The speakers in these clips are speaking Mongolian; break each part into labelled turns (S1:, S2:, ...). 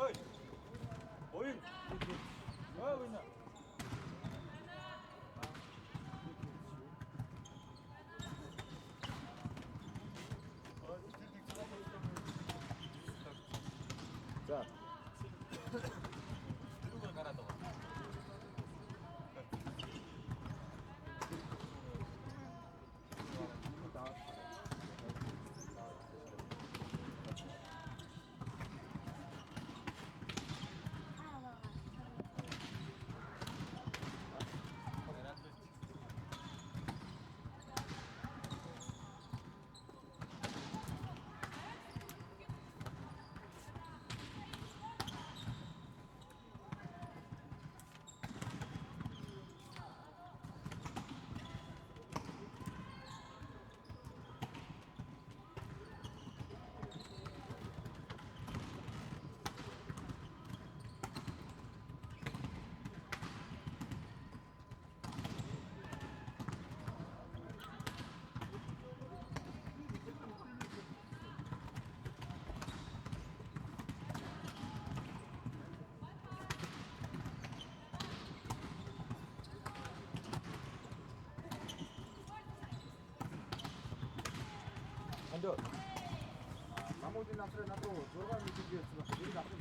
S1: Ой. Oyun. Oyna.
S2: За.
S1: Дөрөвөөр гараад байгаа.
S2: Андо. Намуудын намсраа надад 6 мөчөд ярьсан байна. Тэрийг авсан.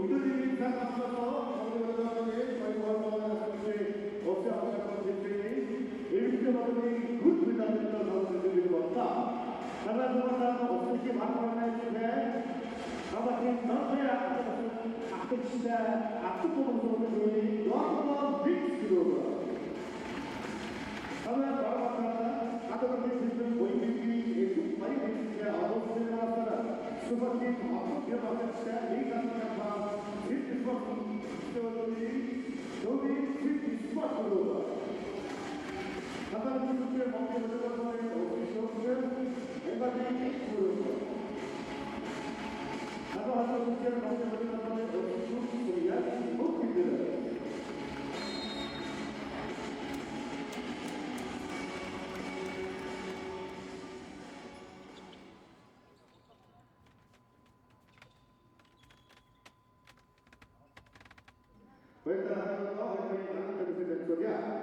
S3: 동료들이 다 앞서서 정리원장의 발표하는 것이 없지 않았던 대표님 일주일만에 굿 불단을 넣어드리고 왔다. 나라들마다 없을지 만만한 중에 아마도 너야 아프치다 아프고는 영원 빅스로 하나 바라봤다. 나도 지금 보이는 많이 보이는데 아버지를 나왔다. 수박이 아픈 기억하는 시간 얘기하는 빅스로 여기 빅스로 나가는 분들 먹는 것을 오시오는 멤버들이 있고 나도 하는 분들 먹는 것을 오시오야 목표들 왜 따라하는 거 얼마나 많은 것을 소리야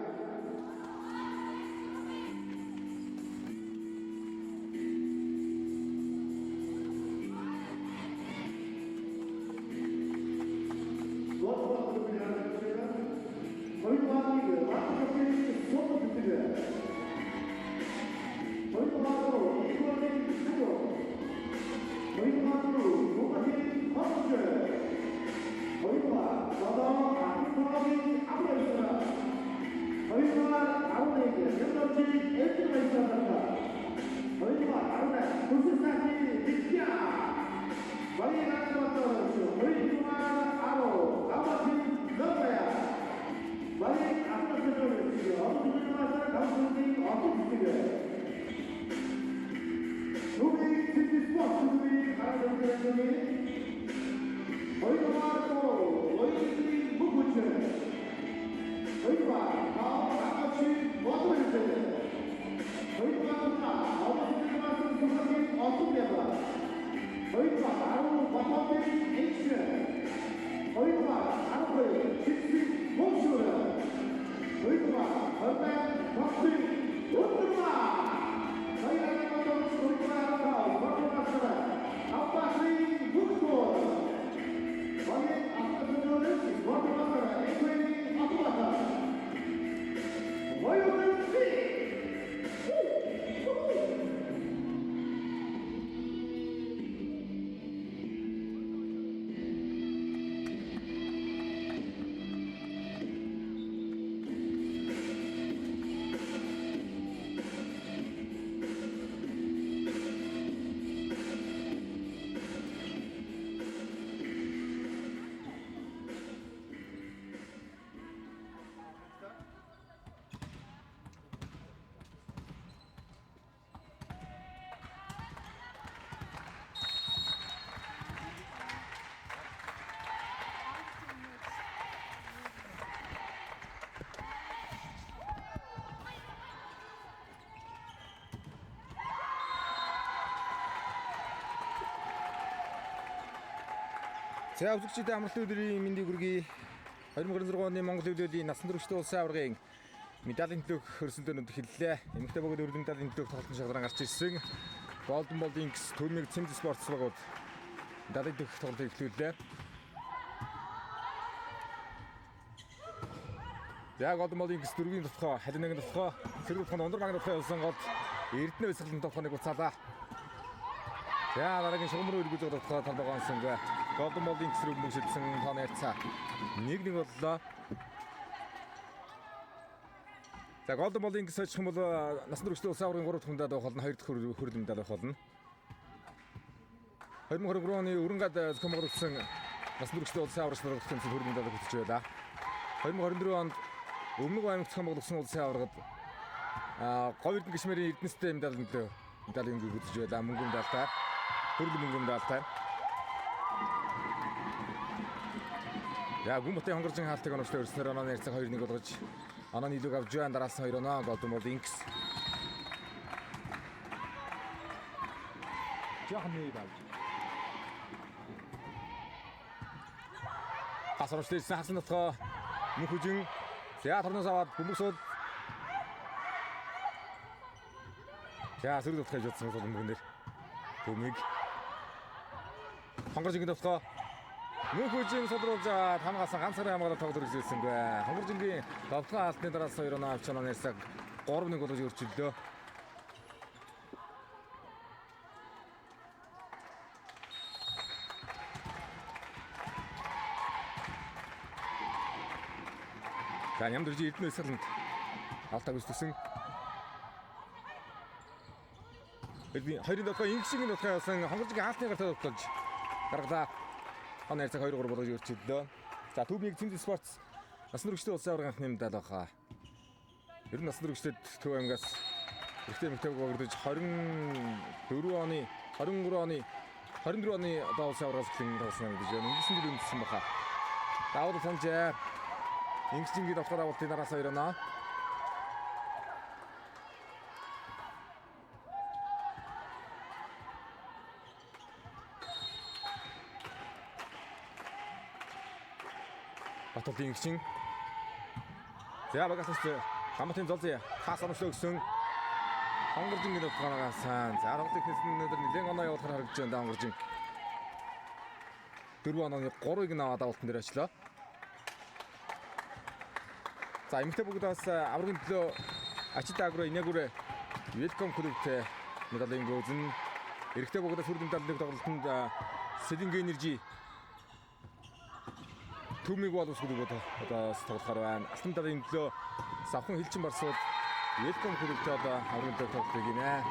S2: За үзэгчид амралтын өдрийн мэндийг хүргэе. 2026 оны Монгол Улсын насан туршид улсын аваргын медалийн төлөөх хөрсөлдөөнөд эхэллээ. Эмэгтэй богино өргөн медалийн төлөөх тоглолтын шалгаран гарч ирсэн. Golden Ball Inc турниг Цэмд спортс багууд медалийн төлөөх тоглолтыг эхлүүллээ. Яг Golden Ball Inc дөрвийн товхоо, халин нэгэн товхоо, сэрэг товхоо, ундар багийн товхоо явуулсан гол Эрдэнэ Баясгалан товхоныг буцаалаа. За дараагийн шугам руу эргүүлж байгаа товхоо талбайгаа онсонгүй. Golden Ball Inc рүү мөшөлдсөн тооны харьцаа 1-1 боллоо. За Golden Ball Inc сойчих юм бол насан туршид улсын аваргын 3 дахь медаль авах болно, 2 дахь хүрэл медаль авах болно. 2023 оны Өрөнгөд зохион байгуулсан насан туршид улсын аваргын сургалтын хүрэл медаль хөтлөж байлаа. 2024 онд Өмнөг аймагт зохион байгуулсан улсын аваргад говь эрдэнэ гишмэрийн эрдэнэстэй медалийн хөтлөж байлаа. Мөнгөн медальтай, хүрэл мөнгөн медальтай. Яг Гүмбатын хонгоржин хаалтыг онцлог өрснөр онооны харьцаа 2-1 болгож онооны илүүг авч байна. Дараалсан 2 оноо Golden Ball Inc. Жохон нэг авч. Асарчлын хасан дотгоо мөнх хүжин за торноос аваад бөмбөг сууд. За сөрөг дотгоо жодсон мөнгөнөр төмиг хонгоржин дотгоо Мөнх үжийн содруулж хамгаалсан ганцаараа хамгаалалт тоглож ирсэнгүй. Хонгоржингийн давтган хаалтны дараас 2 оноо авч оноо нэрсэг 3-1 болж өрчлөлөө. За Нямдэржи Эрдэнэ Эсгэлэнд алтаа гүйцэтгсэн. Хоёрын дотор ингшгийн дотор явсан хонгоржингийн хаалтны гартаа тоглож гаргалаа. Он хайрцаг 2-3 болж өрчлөлөө. За Төбийг Цэвэн спортс насны хүрэгчдийн улсын аварга анхны медаль авах. Ер нь насны хүрэгчдэд Төв аймгаас эрэгтэй эмэгтэйг өгөрдөж 23 оны одоо улсын аваргаас эхлэн тавсан гэж байна. Ингэсэн зүйл үндэссэн баха. Даваад санжээ. Ингшгийн дотор авалтын дараас 2 оноо. Батлын ингшин. За багасч хамтын золзын хаас онцлог гисэн. Хонгоржингийн дотоогоос за роглыг хэлсэн өнөөдөр нэлээд оноо явуулахаар харагдж байна хонгоржин. 4 онооны 3-ыг наваад авалтан дээр очлоо. За эмэгтэй бүгдээс аврагын төлөө Ачита агро инягүрэ Welcome клубтэй медалийн гүйцэн эрэгтэй бүгдээс хүрдэн талбарыг тоглолтод Selling Energy Төмиг боловс гэдэг одоо тоглохоор байна. Алтан дараагийн төлөө Савхан Хилчин Барсууд Welcome клубтэй одоо аврагын төлөө тоглох гинэ.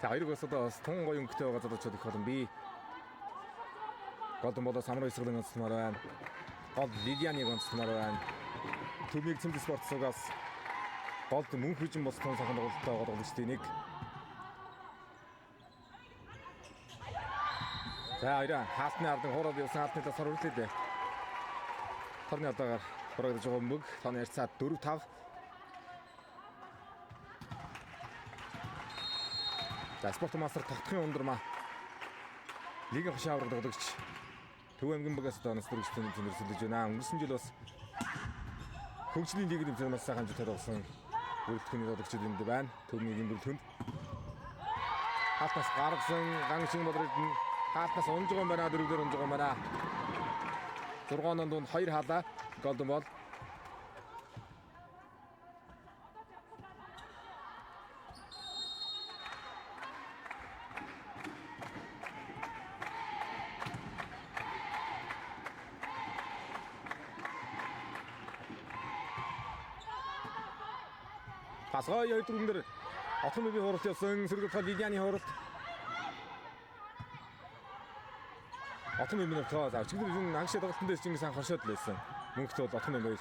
S2: За хоёроос одоо тун гоё өнгөтэй байгаа залуучууд их олон бий. Голдон болоо Самраа Исгэлэн онцлмаар байна. Гол Лилианыг онцлмаар байна. Төмиг Цэвэн спортсоогоос голд мөнх хүчин бос тун сайхан тоглолттой тоглогчдын нэг. За ирээ хаалтны ардан хуураад явсан хаалтны тасаар үрлээ. Хорны алдаагаар хурагдж байгаа мөг тооны ярьцаа 4-5. За спорт мастер тогтхын ундрмаа. Лигийн хашаа авраг тоглогч Төв аймгийн багаас одоо нас дөрөвчтөнд зэнэрсэлж байна. Өнгөрсөн жил бас хөгжлийн лигийн тэмцээнд бас сайхан жил тоглосон бүрэлдэхүүний тоглогчид энд байна. Төвний бүрэлдэхүүнд хаалтнаас гаргасан ганшин бодрыг хаалтнаас унжгаа байна, дөрөвдөр унжгаа байна. 6 оноонд дунд 2 хаалаа. Голдон бол Пасгой өдрөмдөр Отхон мөгийн хууралт явсан сэргэлт Лилианы хууралт. Отхон мөгийн хууралт чиглэл юм ангашаа тоглолтын дээр чинь сайн хоршоод лээсэн. Мөнгөт бол Отхон мөгийн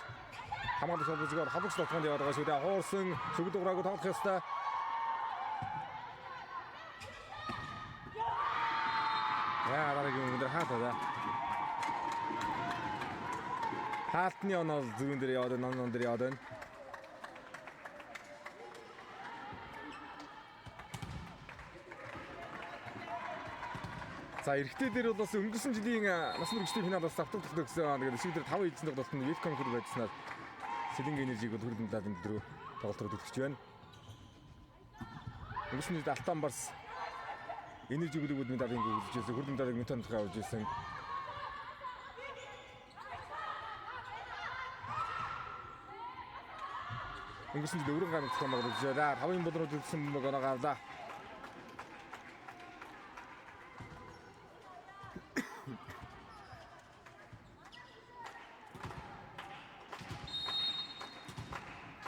S2: хамгаалалт солилцоогоор халагч тоглоход яваад байгаа шүү дээ. Хуурсан шүгэл дугаараагүй тоглох ёстой. Яа дараагийн өндөр хаалтаа. Хаалтны оноо зүүн дээр яваад нон дээр яваад байна. За эрэгтэй дээр бол бас өнгөрсөн жилийн насны хүрэгчдийн финалаас давтагдах гэсэн. Тэгээд шийдвэр 5 эзэн тоглолтод Welcome клуб байцснаар Selling Energy-г бол хүрдэн даалын дөрөв тоглолтод өтгөж байна. Өнгөрсөн жилд Алтан Барс Energy клубуд медалийн гүйцэтгэжсэн хүрдэн даалын метонд авч ирсэн. Өнгөрсөн жилд Өврөн гамт том тоглож байна. 5 болрууд үлдсэн мөг оноо авлаа.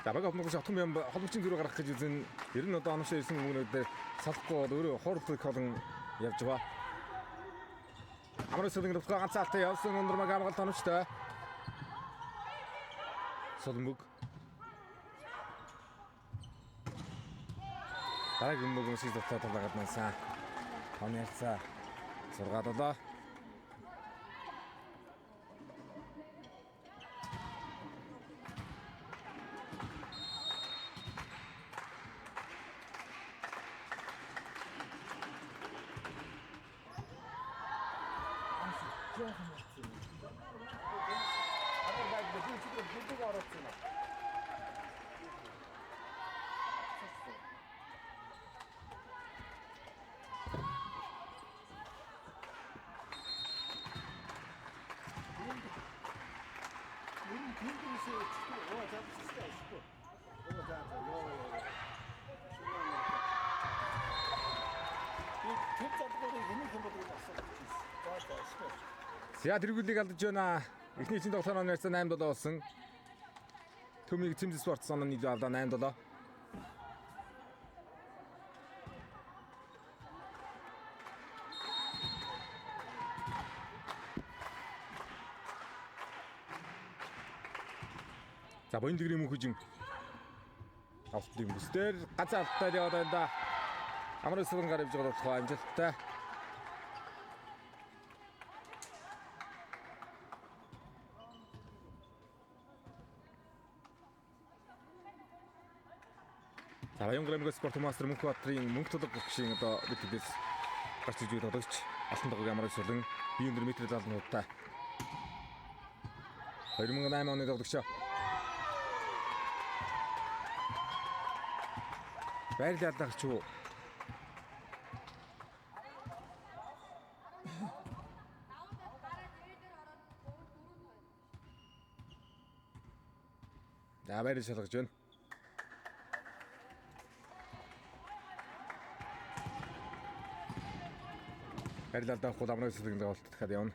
S2: За баг авмагч Отхон юм холбогчийн зүрх гаргах гэж үзэн ер нь одоо оновшоо ирсэн хүмүүнүүдээр салахгүй бол өөрөө хоортлог холон явж байгаа. Амрын сэлэнг рүү ганц алтай явсан өндөр маг амгалт оновчтой. Солмог. Дараагийн мөг мөсөж дотоод талгаад нансаа. Тооны ярьцаа 6-7. За тэргүүлийг алдаж байна. Эхний чинь тоглооны найрцаа 8-7 болсон. Төмийг Цэмзэ спорт сонон нийлүү авлаа 8-7. За боён дэгрийн мөнхөжин автын бүстээр ганцаа алдтаа яваад байна да. Амар сүрэн гар явж байгаа болохоо амжилттай. За Баян грамыг спорт мастер Мөнхбаатарын мөнх тулг гүшийн одоо бид тэдээс гарч иж байгаа тоглогч алтан дагыг амраг сүлэн биеийн метр лалнуудтай 2008 оны тоглогч байрлал дагч юу байрлал шалгаж байна. Байрлалдаа хул амраг сүлэн тоглолт дахиад явна.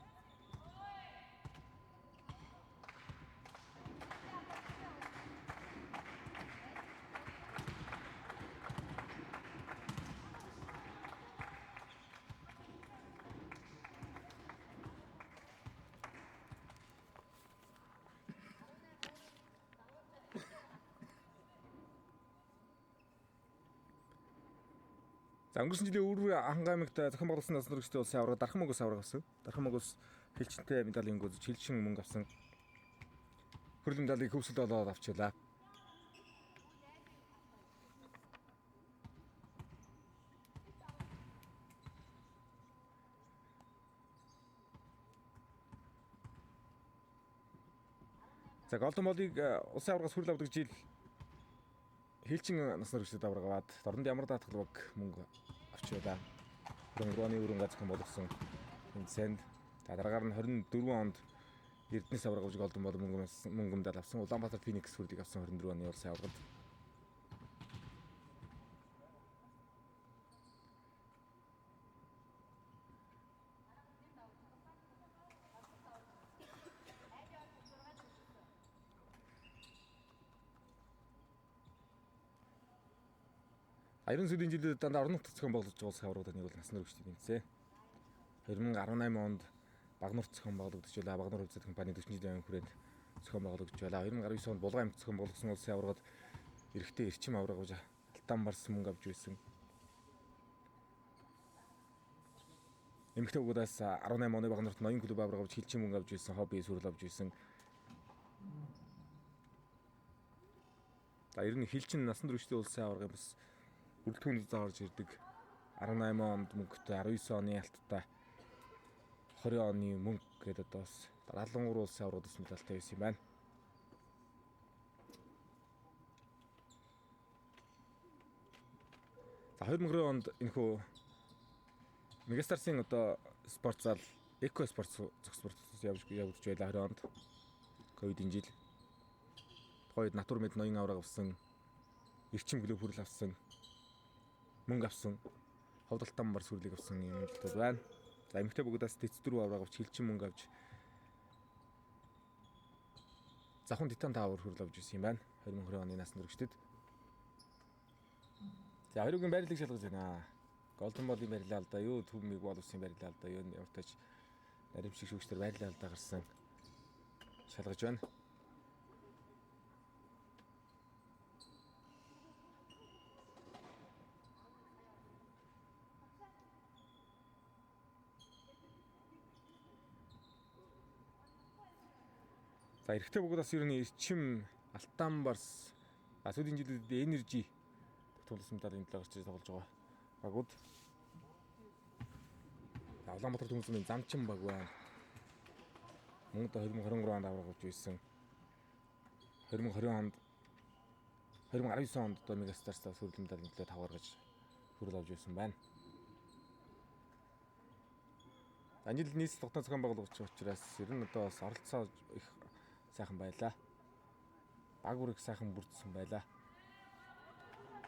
S2: За өнгөрсөн жилийн Өвөр хангамигт зохион байгуулсан насны өргөстэй улсын аварга дархан мөнгөс аварга авсан. Дархан мөнгөс хэлчинтэй медалийн гүйж хэлшин мөнгө авсан. Хөрөл медалийг хөвсөлд олоод авчлаа. За голдон болыг улсын аваргаас хөрөл авдаг жил хэлчин насны өргөстэй аварга аваад дорнд ямар даатгалбаг мөнгө авчулаа. Дөнгөрөөний өрөнгө зохион болгосон энд дараагаар нь 24 онд Эрдэнэс аварга авж голдон бол мөнгө медаль авсан. Улаанбаатар Феникс хүрлийг авсан 24 оны улсын аваргад. Аярын сүлийн жилүүд дандаа орон нутгад зохион байгуулж байгаа улсын аваргуудад нэг бол насны өргөчтэй тэмцээ. 2018 онд Багнуурт зохион байгуулагдаж байлаа. Багнуур хувьцат компани 40 жилийн хүрээнд зохион байгуулагдаж байлаа. 2019 онд Булган аймагт зохион байгуулсан улсын аваргад эрэгтэй эрчим аварга авж алтан барс мөнгө авч байсан. Эмэгтэй хүүгүүдээс 18 оны Багнуурт ноён клуб аварга авч хэлчин мөнгө авч байсан. Хобби сүрэл авч байсан. За ер нь хэлчин насны өргөчтэй улсын аварга бас бүрэлдэхүүн зааж ирдэг. 18 онд мөнгөтэй 19 оны алттай 20 оны мөнгө гэдэг одоо бас 73 улсын аваргуудаас медальтай байсан юм байна. За 2020 онд энэхүү Мегастарсын одоо спорт зал Эко спорт зөх спорт явагдаж байлаа 20 онд. Ковидын жил. Тухайд натур мэд ноён аварга авсан. Эрчим клуб хүрэл авсан. Мөнгө авсан. Ховдолтон бар сүрлийг авсан юм л тул байна. За эмэгтэй бүгдээс дэцдүрүү авраг авч хэлчин мөнгө авч Завхан Титан таавар хүрэл авч ирсэн юм байна. 2020 оны насны өргөчтэд. За хоёрын байрлалыг шалгаж байна. Голдон болын байрлал алдаа юу, Төмийг боловсын байрлал алдаа юу, ямартаач наримшиг шүүгчдэр байрлал алдаа гарсан шалгаж байна. За эрэгтэй бүгдээс ер нь эрчим алтан барс сүүлийн жилүүдэд энержи тулсан медалийн төлөө гарч тоглож байгаа багууд. Улаанбаатар төмсөмийн замчин баг байна. Мөн 2023 онд авраг авч байсан. 2020 онд 2019 онд одоо Мегастарсаа сүүлийн медалийн төлөө тавгаар гаж хүрэл авч байсан байна. Анжил нийслэл тогтоон зохион байгуулагч учраас ер нь одоо бас оролцоо их сайхан байлаа. Баг бүрэг сайхан бүрдсэн байлаа.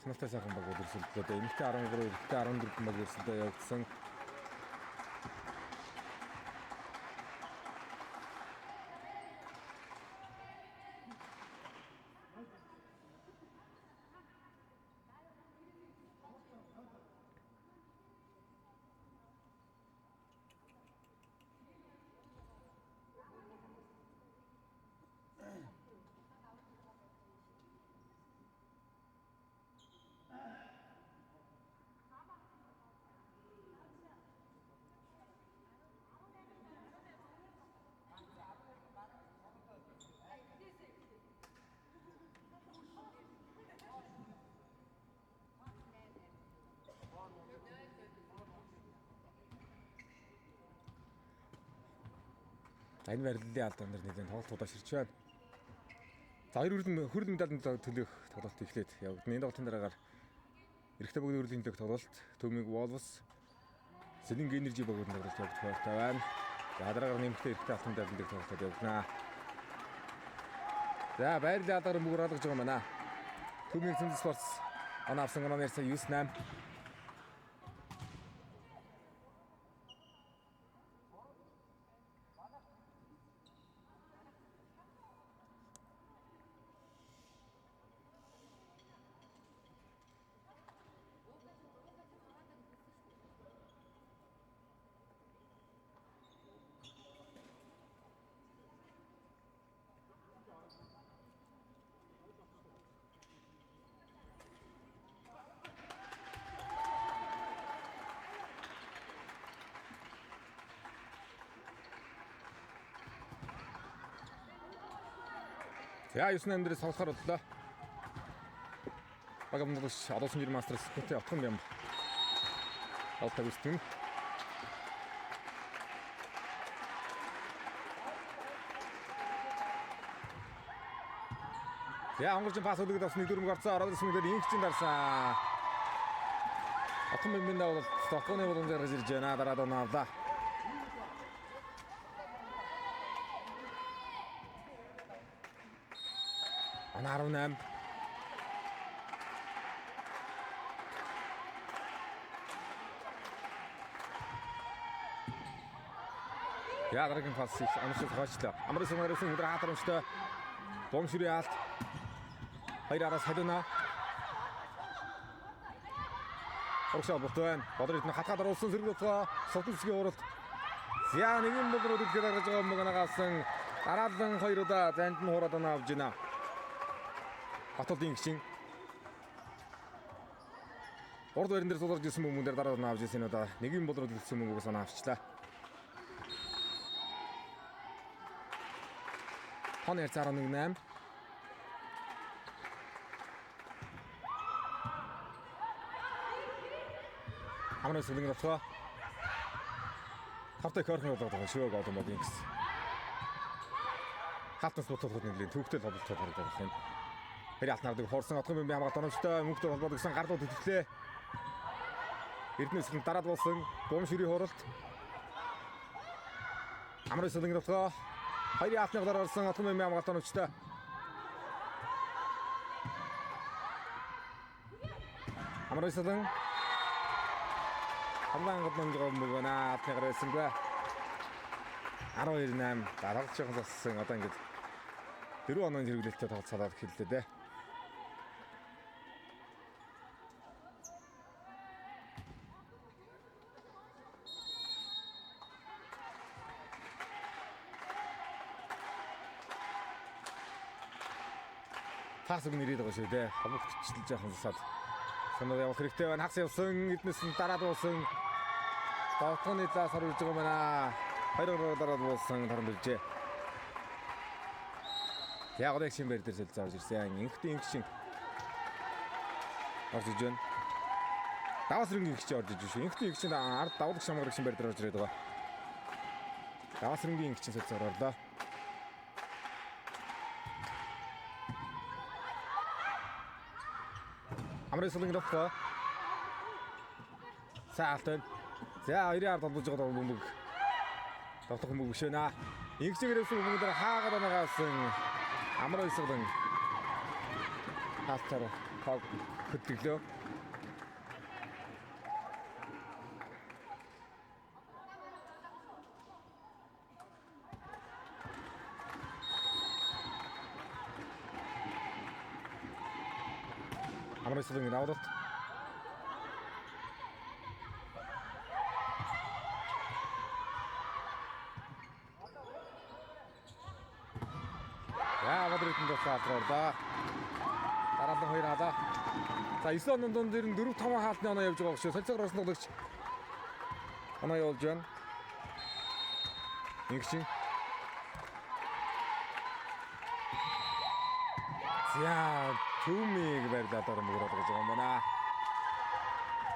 S2: Санаатай сайхан баг өрсөлдөлөө. Эмэгтэй 13, эрэгтэй 14 баг өрсөлдөө явагдсан. За энэ бариллын алдаан дээр нэгэн тоглолт удааширч байна. За хоёр хөрөл медальд төлөх тоглолт эхлээд явагдана. Энэ тоглолтын дараагаар эрэгтэй богино хөрлийн төлөх тоглолт Төмиг Wolves Сэлинг Energy богино тоглолт явагдах байлтай байна. За дараагаар нэмэгтэй эрэгтэй алтан медальд төлөх тоглолт явагдана. За байрлал алдараа мөнгө олгож байгаа юм байна. Төмиг Цэцэн Спортс оноо авсан оноо нэрсэн 9-8. За 9-8 дээрээс тоглохоор боллоо. Багамдагч одоосон жирийн мастерс хөтэ отхон юм. Алтай үстэн. За онгоржин пас үлгэж авсан нэг дөрмөг орцоо ороод ирсэн дээр инхчин дарсан. Отхон минь бол Стокгоны болон зэрэг ирж байна. Дараа донавла. Она 18. Ja, дараагийн пас их амжилт хаачлаа. Амрын сумаарсан өдөр хаатарамжтай. Бомширийн алт. Хоёр араас халуна. Оршоо бутвэн. Бодрит нь хатгаад оруулсан зэрэг утгаа Сотолсгийн уралт. За нэгэн бол өдөргөр гаргаж байгаа мөнгөнагасан дараалан хоёр удаа занд нь хураад авж байна. Батуудын гिचин урд байран дээр суулгаж ирсэн хүмүүс дээр дараа нь авч ирсэн удаа нэгэн бол өдөргөлсөн мөнгөө санаа авчлаа. Хонор 11-8. Амрын сүлэг нутгаа. Тавтай корхон болоод байгаа шүү гол юм байна гэсэн. Хатас бутуулахад нэлийн төвхтэй тоглолт тоглох байх юм. Тэр алтнаардаг хорсон отгон бэмби хамгаалт оновчтой мөнгөтэй холбоод гисэн гардууд төтлөө. Эрдэнэс дараад болсон бомширийн хуралт. Амрын сүлэг нутгаа. Хоёрын алтны голоор орсон отгон бэмби хамгаалт оновчтой. Амрын сүлэг хамгаан годон мөнгө наа алтны гараасангүй. 12-8 дараач жоохон зассан одоо ингэж 4 оноо хэрэглэлттэй тоглолт салаад эхэллээ дээ. Таас өгн ирээд байгаа шүү дээ. Хамгтчлж яхан засаад санаа явах хэрэгтэй байна. Хагас явсан эднээс нь дараад болсон. Тоглооны заас орж байгаа юм байна. Хоёроор дараад болсон таран бэлжээ. Яг л экшн бэр дээр сэлцээ орж ирсэн. Инхтэн инхшин орж иж байна. Даваас рынгийн инхшин орж иж шүү. Инхтэн инхшин ард давдаг шамгаар экшн бэр дээр орж ирээд байгаа. Даваас рынгийн инхшин сэлцээ орлоо. Амрын сүлэг нутгаа. Саалтын. За 2-аар толбож байгаа бөмбөг. Тоглох бөмбөг биш байна. Инхчээрээс бөмбөг дээр хаагаад байгаа Амрын сүлэг. Халтар хог хөтөлөө. Амрын сүлэг давуулт. Бодритэн дасаалраа. Дараалан хоёр хадаа. За 9 онон донд дээр 4-5 хаалтны оноо явж байгаа шүү. Солилцоогоор орсон тоглогч оноо явуулж байна. Нэгчин. За Төмиг байрлаад орон мөрөд гэж байгаа юм байна.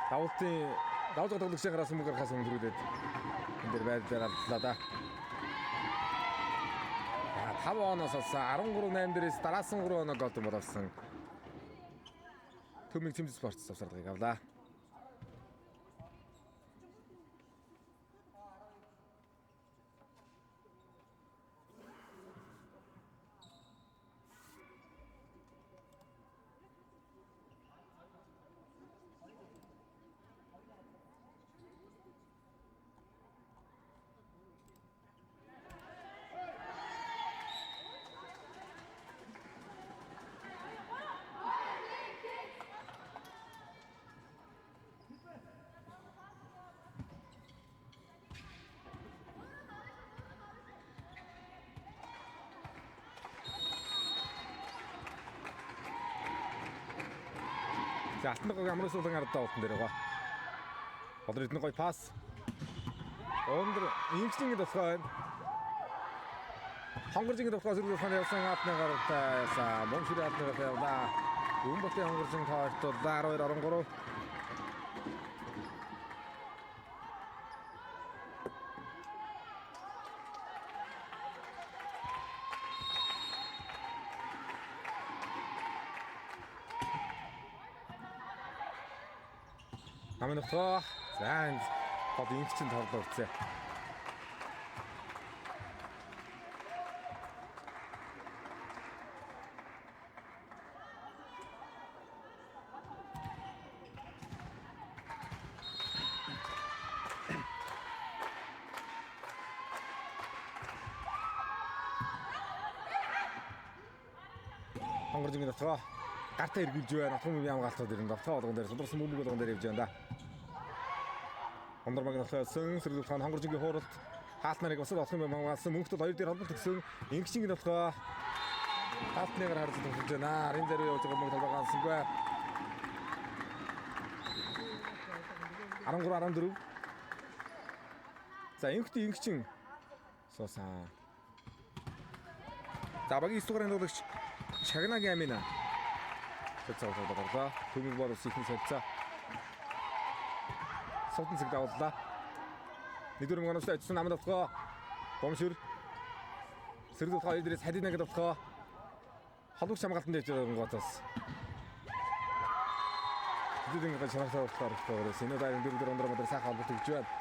S2: Давуултын давж байгаа тоглогчийн гараас мөнгөөр хас өндрүүлээд энэ дээр байрлалаа да. 5 оноос 13-8 дээрээс дараасан 3 оноо гол боловсон. Төмийг Цэмц спортс авсарлагыг авлаа. За алтныг амраас улаан ардаа утан дээр байгаа. Бодор эдний гоё пас. Өндөр инженийн тосгоо байна. Хонгоржийн тосгоо зэрэг фан явсан атны гаралтай ясаа момшир атны явлаа. Өмнөдөө хонгоржийн тоорт 12-13. Амын тоо зан гол инжийн тоглоо үзье. Хонгоржийн тоо гартаа эргүүлж байна. Атгын юм гаалтууд ирэн давтаа болгон дээр сулрсан мөнгө болгон дээр явж байна да. Ондор магнахсан сэргүүл хаан хонгоржийн хууралт хаалтнарыг бас олох юм хамгаалсан мөнхөд 2 дээр холбогд гисэн инжийн болохоор хаалтныгаар харж төгсөж байна. Рин зэрэг явж байгаа мөнгө толгоонсангүй. 13-14. За инжийн суусан. За багийн стугарын дуулагч Чагнагийн амина. Тэцээ тоглоё. Төмөг бол ус ихний солилцоо. Содон цэг давууллаа. Нэгдүгээр мөнгөс очсон амд автгаа. Бомшир. Сэргүүл хоёр дээрээс хадинаг автгаа. Холбогч хамгаалтанд явж байгаа гоотос. Тэдний гол чанартай болохоор сэнэ дайрын дөрөв өндөр модер сайхан холбогд өгч байна.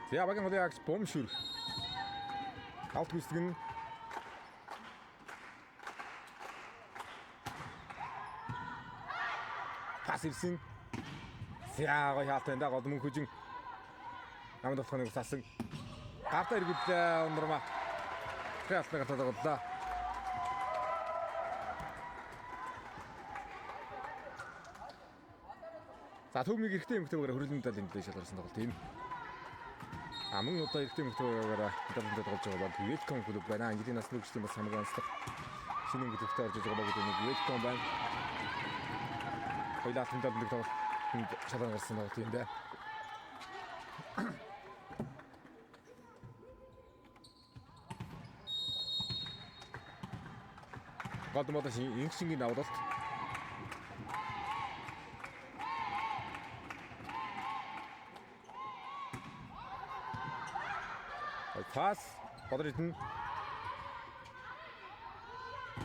S2: За багийн хөлөөгч бомшир. Алт гүйцэтгэн нь пас ирсэн. Зяага хаалттай даа гол мөн хүжин намд болохыг сасан. Гартаа эргэлээ өндрмаа. Хаалттай гатадаглаа. За төмийг эрэгтэй эмэгтэйгээр хөрөлмөд талын дэше шалгарсан тоглолт юм. Мөн одоо эрэгтэй эмэгтэйгээр интернэтэд тоглож байгаа бол Welcome клуб байна. Английн насны хүчтэй бас хамгаан онцлог шинэ өнгөтэй орж байгаа баг гэдэг нэг Welcome байна. Хоёлаа тэмдэглэдэг тоглолтод шалган гарсан тоглолт юм дээ. Голдмодош инженийн давуулалт. Пас бодор идэн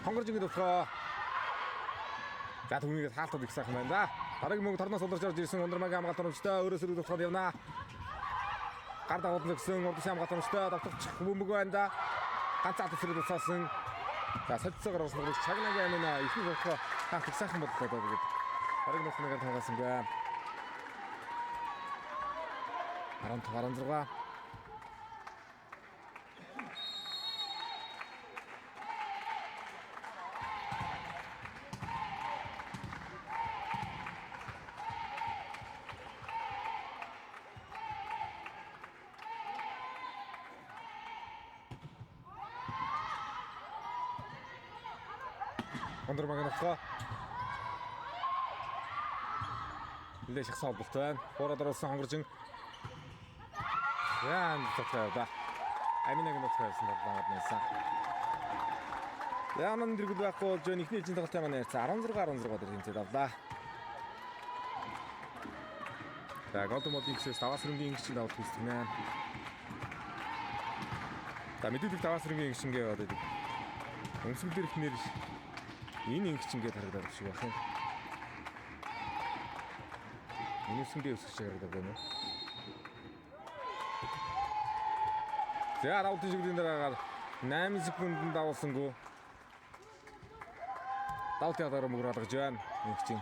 S2: хонгоржийн төвхөө за түүнийг хаалтад их сайхан байна да. Дараагийн мөнгө торноос уларч орж ирсэн Ондормагийн хамгаалт оромжтой өөрөөс өргөж тусгаад явна. Гар дагуулсан гэсэн урд хамгаалт оромжтой давтагч бөмбөг байна да. Ганц алт зэрэг тусаасан. За солилцоогоор бас нэг Чагнагийн амина ихний төвхөө хаалт их сайхан бодлоо гэдэг. Дараагийн нөхцөлөөр таагаасан бай. 15-16. Ондормагийн нөхцөө нэлээд их салбалт байна. Хуураад оруулсан хонгоржин яан тохиолдоо да. Аминагийн нөхцөөсөн бодлоод нээсэн. Яаман дэргэл байхгүй болж ихний эзэн тоглолтын маань ярьсан 16-16 дээр хэмжээд авлаа. За Golden Mall-ийн даваас рынгийн гişin давалт хийснэ. За мэдээлэл даваас рынгийн гişингээ яваад байдаг. Өмсгөл дээрх нэр энэ гişингээ харагдаад шиг байна. Үнэсэндээ өсөж харагдаад байна. За раунтын шиглийн дараагаар 8 секундэд давуулсангүй. Давтын адараа мөрөд гаргаж байна. Энэ гişin.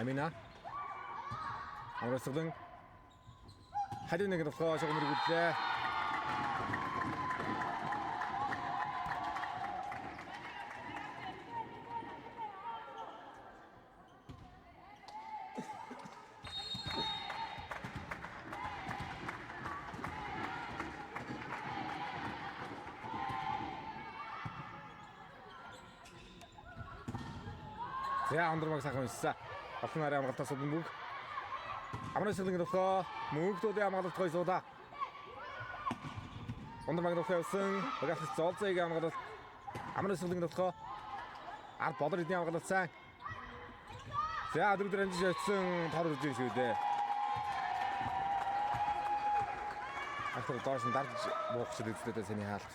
S2: Амина. Амрасгалан хадын нэг тохоо шогмөр гүлээ. За андрамаг сайхан өссөн. Олон нарийн амгалтаас мөнгө. Амрасгалан тохоо мөнгөдөө амгалт гойсоо. Андрамаг тохоо өссөн. Багаас золцыг амгалт. Амрасгалан тохоо ард бодор эдийн амгалт сайн. За дөрөв дөрөв жишээсэн тор үзэж шүү дээ. Ахтар доош нь дарж буух шиг үзлээ сэний хаалт.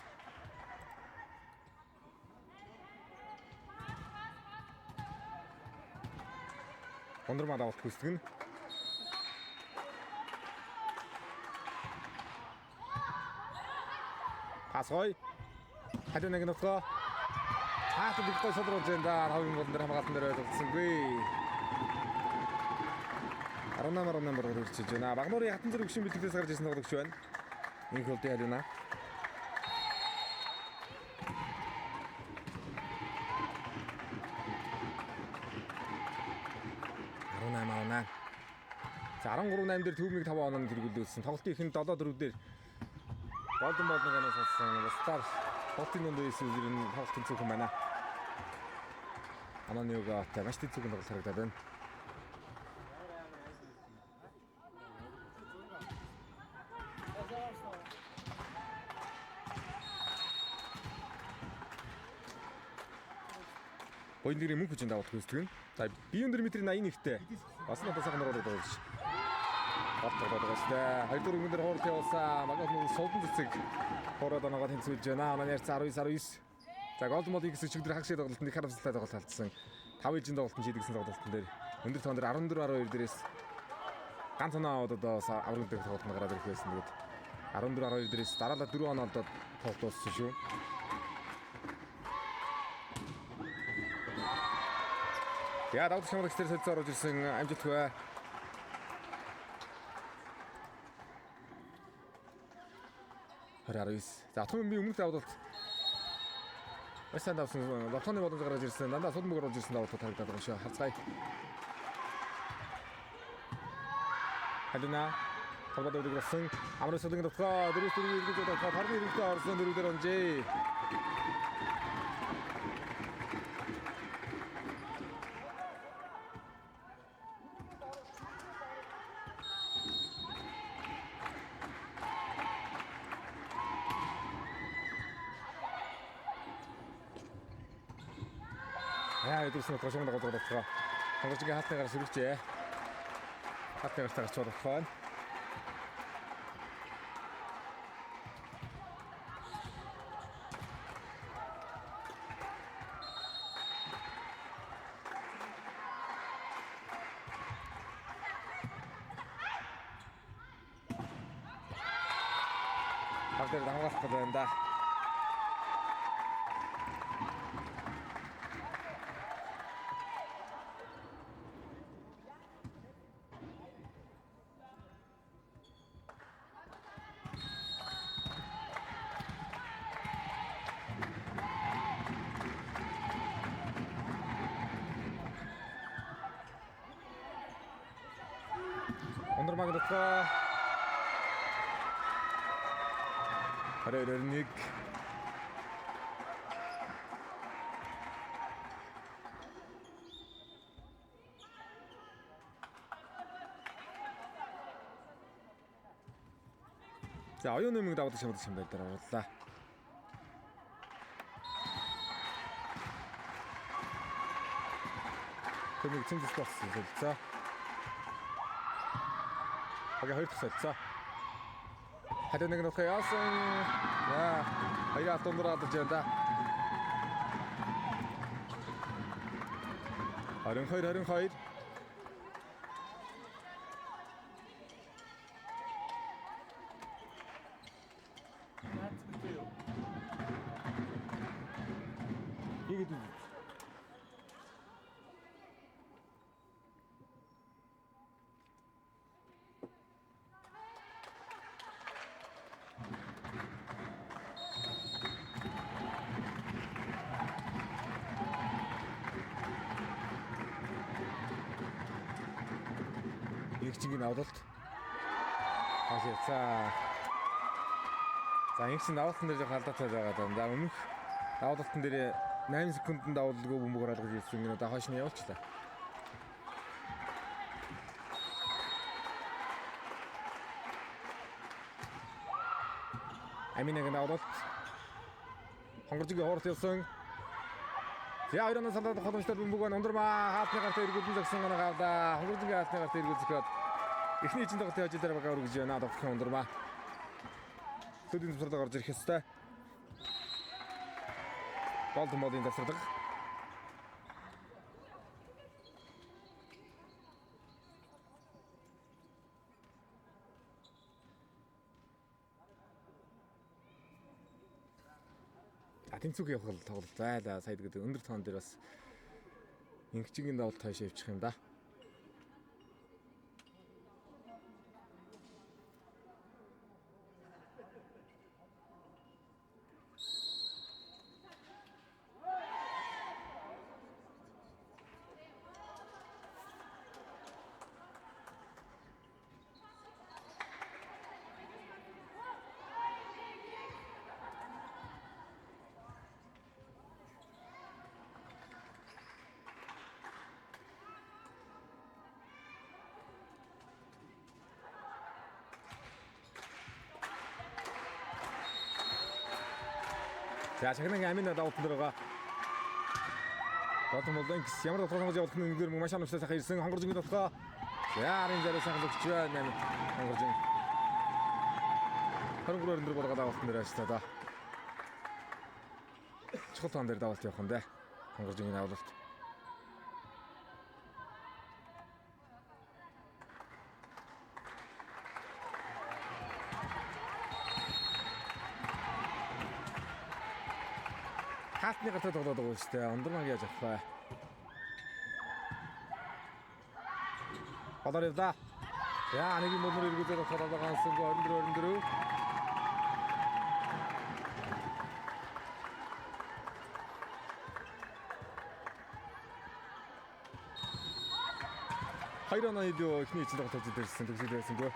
S2: Ондормад авалт хүсдэг нь. Асгой. Хадын нэг нөхөө. Хаалт бигтэй содруулж энэ хавийн болон дээр хамгаалсан дээр ойлгосонгүй. 18 хүрчиж байна. Багнуурын хатан зэрэг гүшин бэлтгэдээс гарч ирсэн тоглогч байна. Энэ хөлтэй халина. За 13-8 дээр төвмийг 5 оноонд хэрэглүүлсэн. Тоглолтын ихэнд 7-4 дээр Golden Ball-ыг сонссон. Бусдаар тоглолтын дунд үеийн үеэр нь тоглолтын цөөхөн байна. Аноньюга маш тэнцвэр тоглолт харагдаад байна. Боёндгийн мөнх хүчин давалт хүсдэг нь. За биеийн өндөр метрийн 81-тэй. Бас надад сайхан ороод байгаа шүү. Галтгоодгоостай 2 4 өндөр хоорт явуулсан. Магад нэг сулдан цэцэг хоороод оноогоо тэнцвэж байна. Анаа ярц 19-19. За Golden Ball-ийн чигдэр хагшаа тоглолтод харамсалтай тоглолт алдсан. 5 ижийн тоглолтод шийдэгсэн тоглолтын дээр өндөр тоон дээр 14-12 дээрээс ганц оноо одоо аврал дээр тоглолт гараад ирэх байсан. Тэгээд 14-12 дээрээс дараалал 4 оноо олдоод тоглолт дууссан шүү. Я давд шамрагч дээр солилцоо орж ирсэн амжилтгүй. Хараарис. За түн би өмнөх давдалт. Басан давсан лотоны боломж гараад ирсэн. Дандаа суд мөр орж ирсэн давдалт харагдаад байгаа шүү. Хацгай. Халина. Тавбад өгсөн. Амрын сүлэг дотгоо дөрөв дөрөв дотгоо харны хэрэгтэй орсон дөрөвдөр онжээ. Яа, идэрсэн трошин дагуулдаг байгаа. Хонгорчгийн хаалтайгаар сэрвчээ. Хаалтайгаар гарч болох байна. Хаалтайгаар хамгаалах гэдэг юм да. Ондормаг дотгоо Хараарник За оюун нэмэг давдаг шамдсан байдлаар оруулаа. Тэнийг цэнгис болсон солилцоо. Хага хоёр дахь солилцоо. Хадаа нэг нутгаа яасан. Яа, хоёроо дундраад ирж байна да. 22. 이게 игчингийн авалт. За игчийн авалтан дээр халдаатай байгаа даа. За өмнөх авалтан дээр 8 секундэд давалгүй бөмбөг гаргаж ирсэн гэнэ одоо хойш нь явуулчлаа. Аминаг давалт. Хонгоржигийн хоорт явсан. За хоёрын салдаад холомжтой бөмбөг ундрмаа хаалтны гартаа эргүүлэн зогсон гана гавда. Хонгоржигийн хаалтны гартаа эргүүлзэхэд эхний эзэн тогтын хажуудаар бага өргөж байна. Довтлох ундрмаа. Төдийн тусралд гарч ирэх ёстой. Балдмодын тасралдаг. Тэнцүүх явах тоглолт байлаа. Сая гэдэг өндөр тоон дээр бас ингчгийн давалт хаашаа явчих юм да. За чагнаг амин давтан дээрээ Голдмолдинкс ямар тодорхой явуулах нь нэгдэр маш амжилттай сайхан ирсэн хонгоржингийн дотгоо. За арын зарай сайхан өгч байна. Хонгоржин 23-р өндөр болгоод давалтан дээр ажиллаа да. Чухал тоон дээр давалт явах юм даа. Хонгоржингийн давалт. Хаалтны гартаа тоглоод байгаа шүү дээ. Ундрмаг яаж авах вэ? Болоор явда. Яа, нэг юм бол эргүүлээд тоглоод байгаа юм 24. Хайрана идөө ихний эцэг тоглож ирсэн төгсөл байсангүй.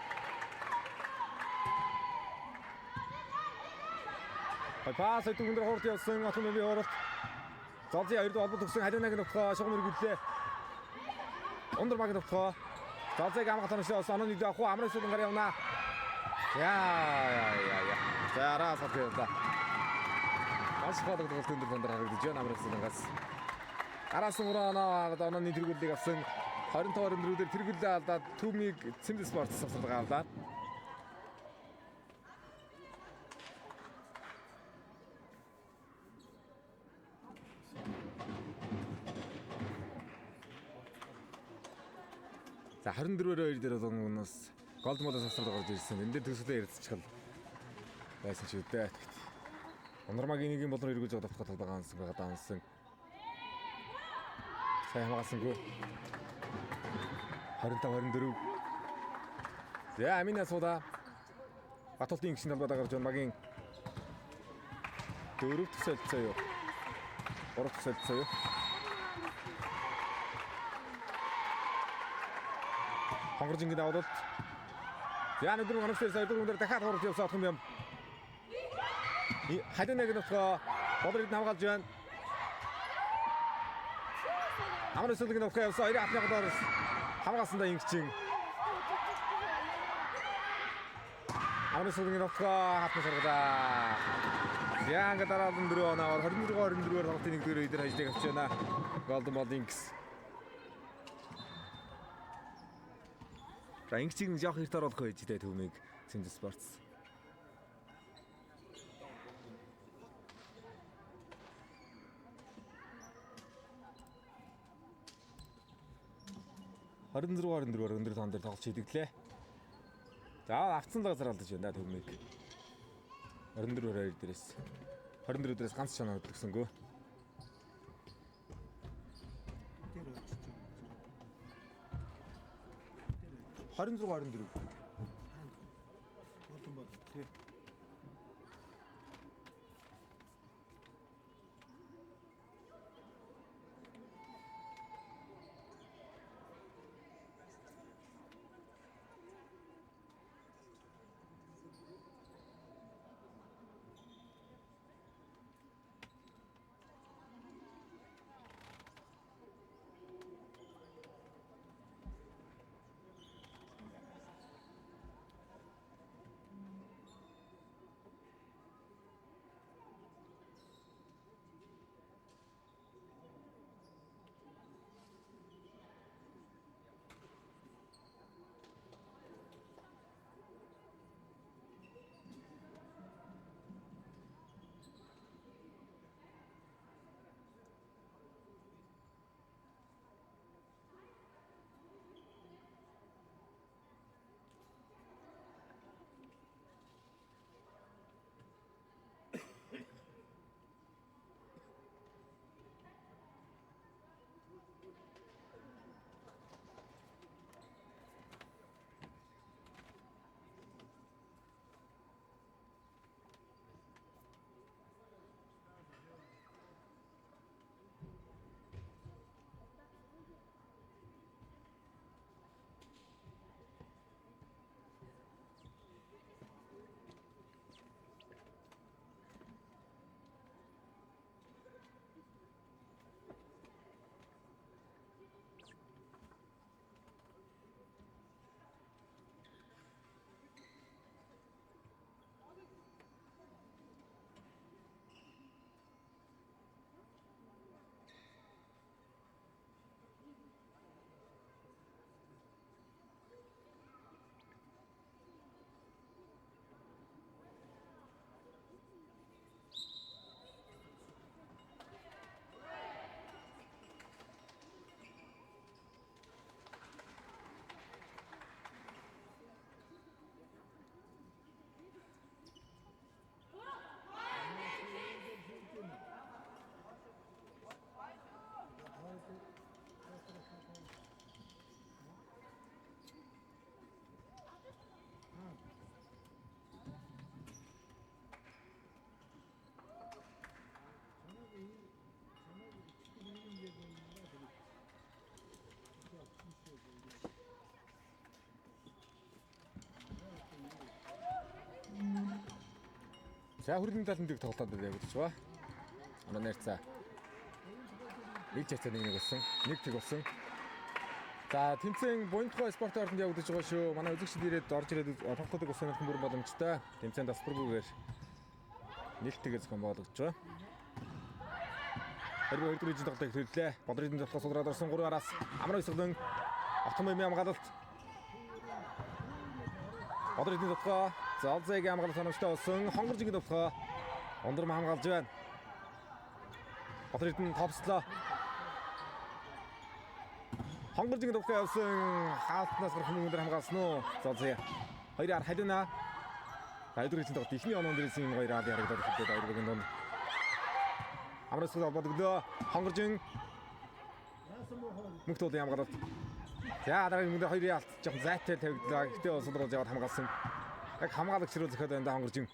S2: Паас өдөрөөр хорт явсан автомобили хорт. Золзын хоёрд холбоо төгсөн халиунаг нөхөө шугам өргөлөө. Ундрмаг нөхөө. Золзыг амгах тоншоос оноо нэг авах амрын сүлэн гар явна. Яа. За араа сатгуулаа. Маш хоолой тоглолт өндөр бондар харагдаж байна амрын сүлэнгээс. Араас мураана онооны тэргүүлийг авсан 25 өндрүүдээр тэргүүлээ алдаад Төмийг Цэнд спорт савсарга авлаа. За 24-2 дээр бас Голдмолоос авсарга гарч ирсэн. Энд дээр төсөлөө ярилцчихвал байсан ч үдээ. Ундрмагийн нэг юм болон эргүүлж байгаа давтах талбайгаа ансан байгаа ансан. Сайн хамгаалсангүй. 25-24. За амина суда. Баталтын гişин талбайдаа гарч Магийн 4 дахь солилцоо юу? 3 дахь солилцоо юу? Хонгоржингийн давалт. За өндөр хоногстой сайдын өндөр дахиад хорт явсан отхон юм. Халиунаг нөхөө бодрыг хамгаалж байна. Амрын сүлгийн нөхөө явсан 2 хатны гадаар хамгаалсандаа ингэчин. Амрын сүлгийн нөхөө хатны саргалаа. Янга дараалан дөрөв оноор 24-24-ээр тоглолтын нэгдүгээр үедэр хажлыг авч байна. Голдмолдинкс. За ингэчийг нэг жоох эрт оруулах байж дээ Төмийг Цэмд Спортс. өндөр тоон дээр тоглож хийдэглээ. За авцсан газар алдаж байна Төмийг. 24-22 дээрээс 24 дээрээс ганц шанаа өдрөгсөнгөө.
S4: Тэр очиж байна.
S2: 26-24.
S4: Болон бол тий.
S2: За хүрлийн талын дэг тоглоод байгаа гэж байна. Манай найрцаа. Нэг чацаа нэг болсон. Нэг тэг болсон. За тэмцээн Буянтгой спортын орнд явагдаж байгаа шүү. Манай үзэгчид ирээд орж ирээд тоглоход усан хүн бүр боломжтой. Тэмцээнд тасбаргүйгээр нэг тэгээс зохион болгож байгаа. Хэрвээ хоёр дөрвийн тоглолтыг төлөлөө. Бодрын тоглох сулраад орсон 3 араас амар өсгөн автомобилийн хамгаалалт. Бодрын тоглох Залзайгийн хамгаалалт санамжтай болсон. Хонгоржингийн тоглох Ондром хамгаалж байна. Бодрын топслоо. Хонгоржингийн тоглох явсан хаалтнаас гарах хүн өндөр хамгаалсан уу? Залзай. Хоёроор халина. Хайдрын тоглолт ихний оноо дээрээс энэ хоёр аав ярагдаад ихдээ хоёрын донд. Амраас бодлоо хонгоржин мөхтөд ямгаалт. За дараагийн мөнгө хоёрын алт жоохон зайтай тавигдлаа. Гэтэ улсуулж яваад хамгаалсан. Яг хамгаалагч руу зөхиод байна хонгоржин.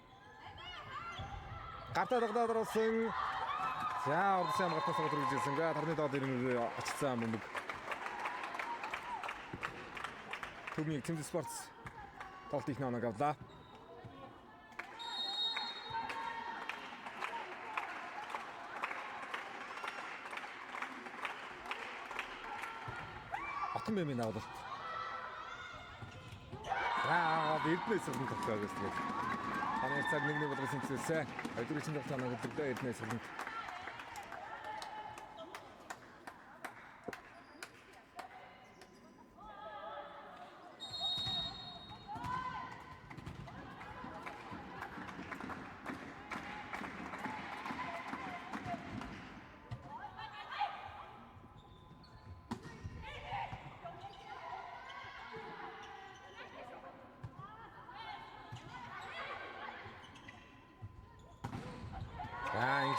S2: Гартаа дагдаад орсон. За урдсан хамгаалтаас гарч ирсэн. Тарны доод ирнэ очсон мөнгө. Төмийг Цэмд Спортс тоглолт их наанаг авлаа. Отон бэмийн авалт. Эрдэнэс нь тоглоо гэсэн. Танай цаг нэг болгосон зүйлсээ. Өдрийн чинь тоглоно гэдэг Эрдэнэс нь.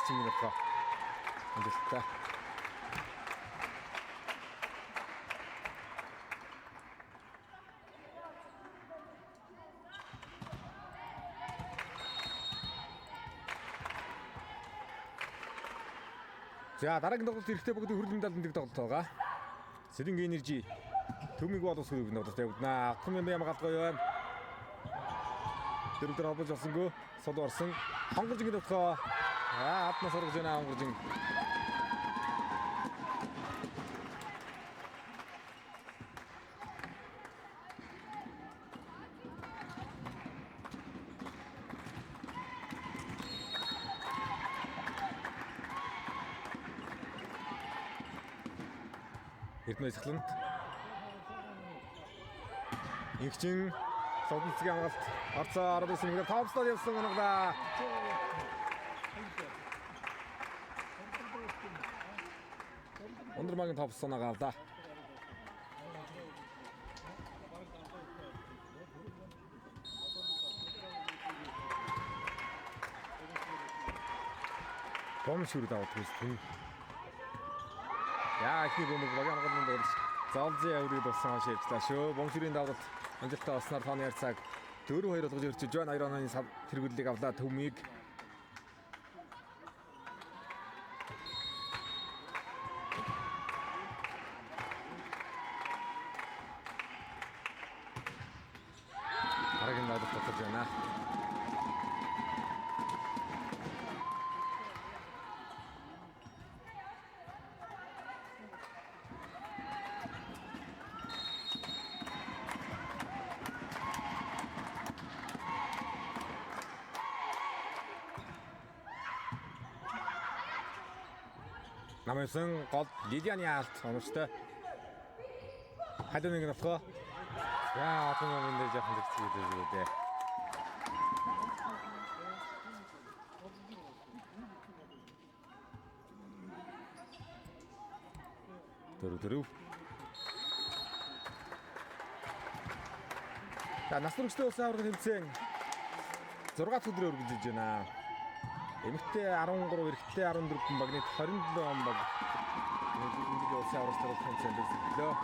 S2: чинь болохоо. Амжилттай. За дараагийн тоглолт эрэхтэй бүгд хөрлийн далд нэг тоглолт байгаа. Сэрэнг энержи төмийг боловс хөрөг тоглолт явагдана. Атгын юм галтгой байна. Дөрөвдөр хавж олсонгүй сул орсон. Хонгоржинг тоглоо. Атнаас орж байна хонгоржинг. Эрдэнэ цэглэнт. Игчин Содонцгийн амгалт орцоо ороод ирсэн мэгээр топслоод явсан гоногда. Ондормагийн топслоо нагаалда. Бомшүр даваад ирсэн. Яа ихний бөмбөг багийн хамгаалалтанд орж залзын авирыг болсон хаш явчлаа шүү. Бомшүрийн давалт амжилттай болсноор тооны ярцаг 4-2 болгож өрчөж байна. 2 онооны сав тэргүүллийг авлаа төмийг. Дараагийн давалт болож байна. Намайсан гол Лилианы алт онцтой. Хадын нэг нөхөө. Яа, атом юм дээр жоохон зэгцээ дээ. Дөрөв. За насрагчтай улсын аврал хэмцээн 6 өдрөөр үргэлжилж байна. Эмэгтэй 13, эрэгтэй 14 багныг 27 он баг. Энийг улсын аврал хэмцээнд зөвлөлөө.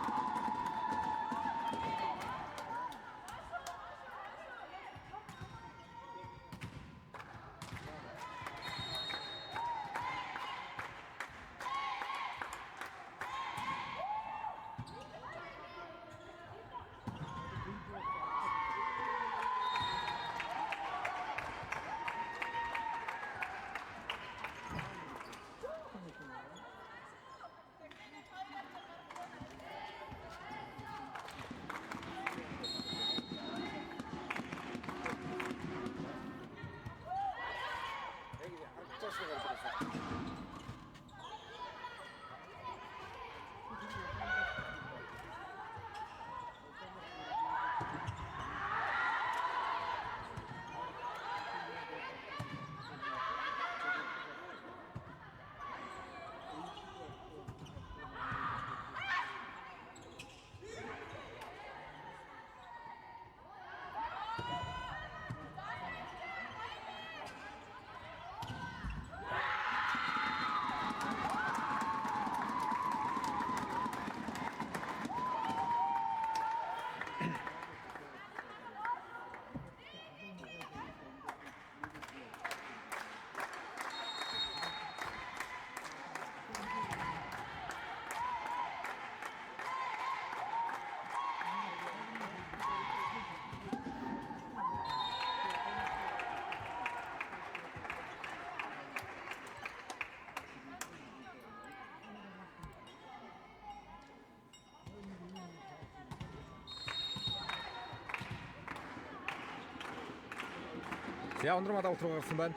S2: За ондромадаа утруу гарсан байна.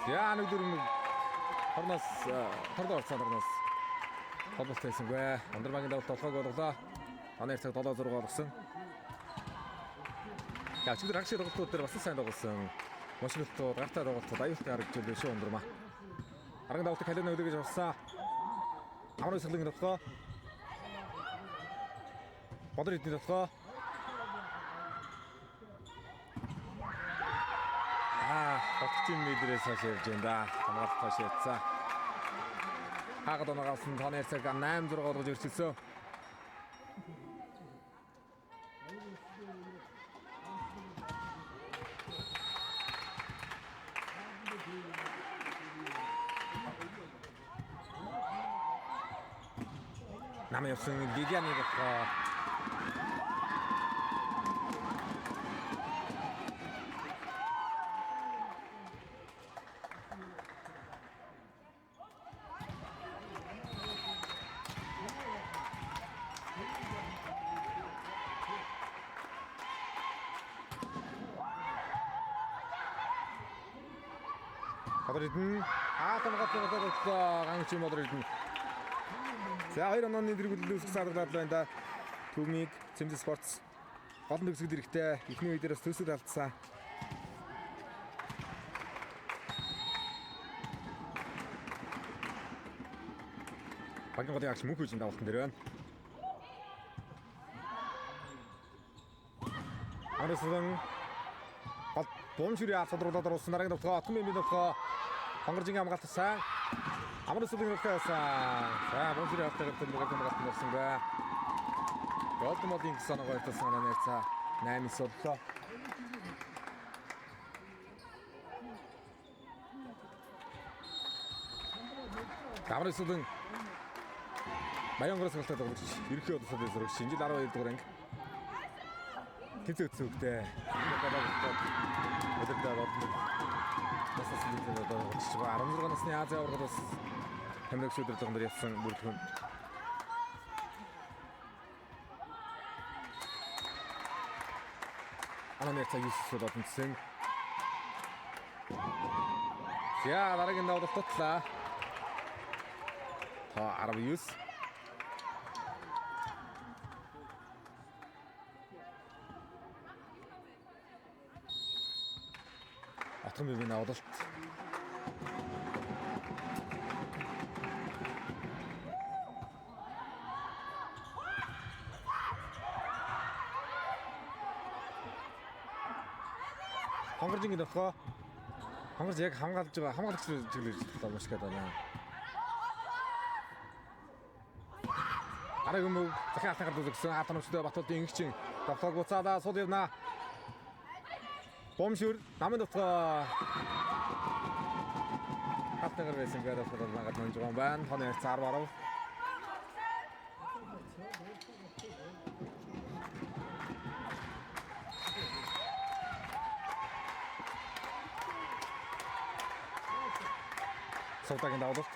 S2: За нэг дөрөв хорноос орцоорноос тоглолт хийсэнгүй. Ондромагийн давалт толгойг болголоо. Оны цаг 7-6 болгосон. За чигдэр хагшиг тоглолтууд дээр бас сайн тоглосон. Мошгилтууд, гартаа тоглолтууд аюултай харагдж байлаа шүү ондромаа. Арган давалтыг халиана үлээж авсан. Амрын сэлгийн тоглоо. Бодор эдний тоглоо. Тогтчин мэдрээс хаш явж байна да. Хамгаалалт хаш явцсан. Хагад оноогоос нь тооны цаг 8-6 болгож өрсөлдсөн. 남의 없으면 리디안이겠다. Модеридэн хаатан гацгаа ганч модеридэн. За 2 онооны дэргэлэл үүсгэх саргалаад байна да. Түмиг Цэмзэ спортс гол нэгсгэл эрэхтэй эхний үе дээрээс төсөл алдсан. Багийн голын агш мөнх үеийн давалтан дээр байна. Арсын гол бомшүрийн асуулруудаар улсын дараагийн давтгаа Түмийн давтгаа Хонгоржингийн хамгаалалт сайн Амрасулын хөлтөөсөн. За бомшүрийн хавтагт мөрөг болсон бай. Голд модын санаагаар тавьсан нэрцаа 8 соллоо. Амрасулын Баянгоос хөлтөд тоглож ерөнхий удаа зураг шинжил 12 дугаар анги. Тэцэгцүүгтэй. Өдөртөө болдог. Насасны одоо 16 насны Азийн аваргад бас хамраг шүдэр зогнор явсан бүрэлдэхүүн. Анамяца юусс бодсон. За дараагийн давалт тутлаа. Та 19. Атган бивийн авалт. Хонгоржингийн давхаа. Хонгорж яг хамгаалж байгаа хамгаалагч чиглэж маш гэдэг байна. Арай юм захиа хатгаар үзсэн атомчтой Батуудын ингчин давхааг буцаадаа сул явна. Бомшүр намын давхаа. Хатгаар байсан гэдэг нь магад нэж байгаа юм байна. Хоны цаар барав. Савтагийн давалт.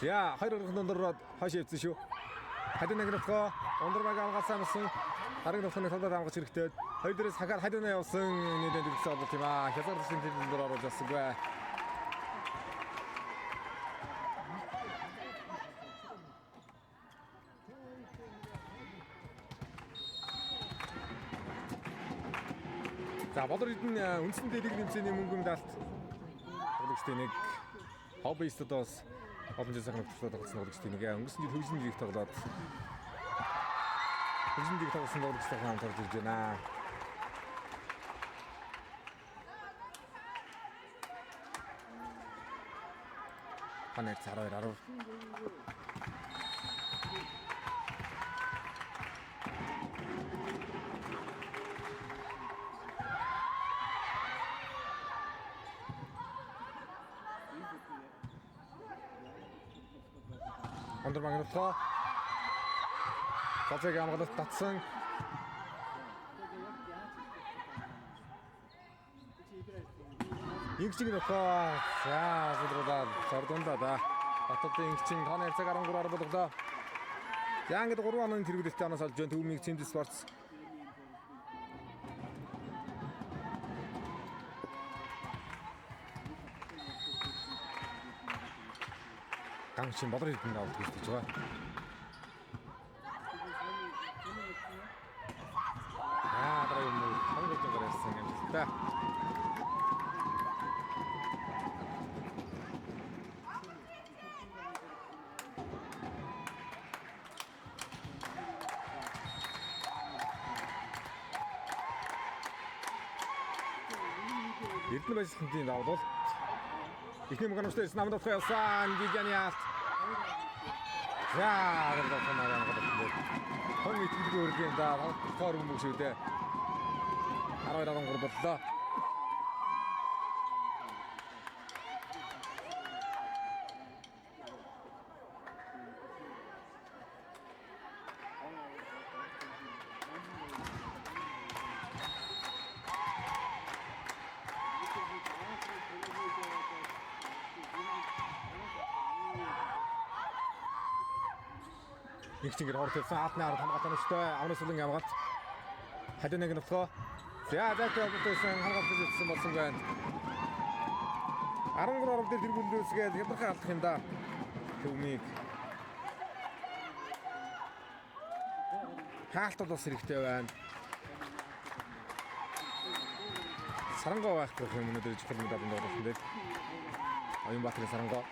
S2: За 2 дундороод хойш явсан шүү. Хадин нэг давхаа ондормаг авгаасан болсон. Дараагийн давханы талдад авгаж хэрэгтэй. Хоёр дээрээс хахаар хадин явсан нийтэд үлдсэн болов тийм аа. Хязгаарлалтын тэмдэгтээр оруулж авсангүй. За бодор хэдэн үндсэн дэрэг нэмсэний мөнгөнд далт тоглогчдын нэг хоббистодоос олон жил сайхан тоглосон тоглогчдын нэг өнгөрсөн жил хөгжлийн лиг тоглоод хөгжлийн лиг тоглосон тоглогчтой хамт орж ирж байна. Ханаар цараар 10. Ондормаг нөхөө. Цацэг амгалт татсан. Ингчиг нөхөө. За зүдрүүдээ зардундаа да. Батуудын ингчин тооны цаг 13-аар болголоо. За ингээд 3 онооны тэргүүлэлттэй оноос олж байна. Түмиг Цэмзэ спортс. Ганчин бодор хэдэн авалт хийж байгаа. Дараа юм уу? Хонгорж гарсан юм л та. Эрдэнэ баясгалантын давуулт. Ихний мөнгөмжтэй намд авах явсан Гигяны алт. За, одоо танаа гоо. Хон итгэдэг өргөн да хоор юм шиг үү. 12-13 боллоо. Нэг чингэр хорт хэлсэн хаалтны ард хамгаалсан өстэй авнаас улан ямгаалт хадин нэг нөтгөө за болтойсэн хамгаалт хийсэн болсон байна 13 оров дээр тэргүүлдөөсгээд хямдхан алдах юм да төвмийг хаалтад бас хэрэгтэй байна Сарангоо байх гэх юм өнөөдөр жихэл медалийн тоглолтын дээр Оюнбаатарын Сарангоо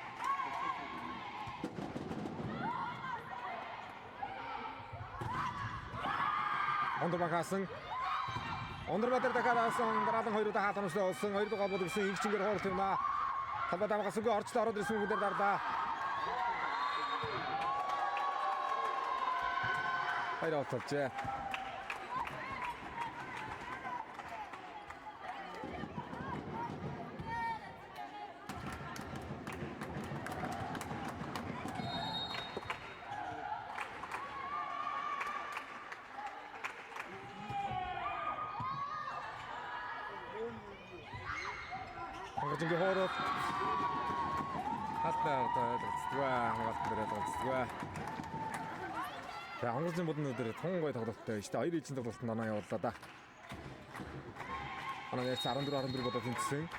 S2: Ондорбакасан Ондорбатар дахиад авсан дараадан 2 удаа хаалт онцлог олсон 2 дугаар гол өгсөн их чингээр хоорт юмаа талбай давгасгүй орчлоо ороод ирсэн бүгдээр дардаа хайраа толжээ Хангалтын хоорот хатнаа хамгаалалтаа за хангалтын бодны өдөр тунгой тоглолттой шүү дээ. Хоёр ижийн тоглолтод оноо явууллаа да. Оноо яц 14 бодоод тэнцсэн.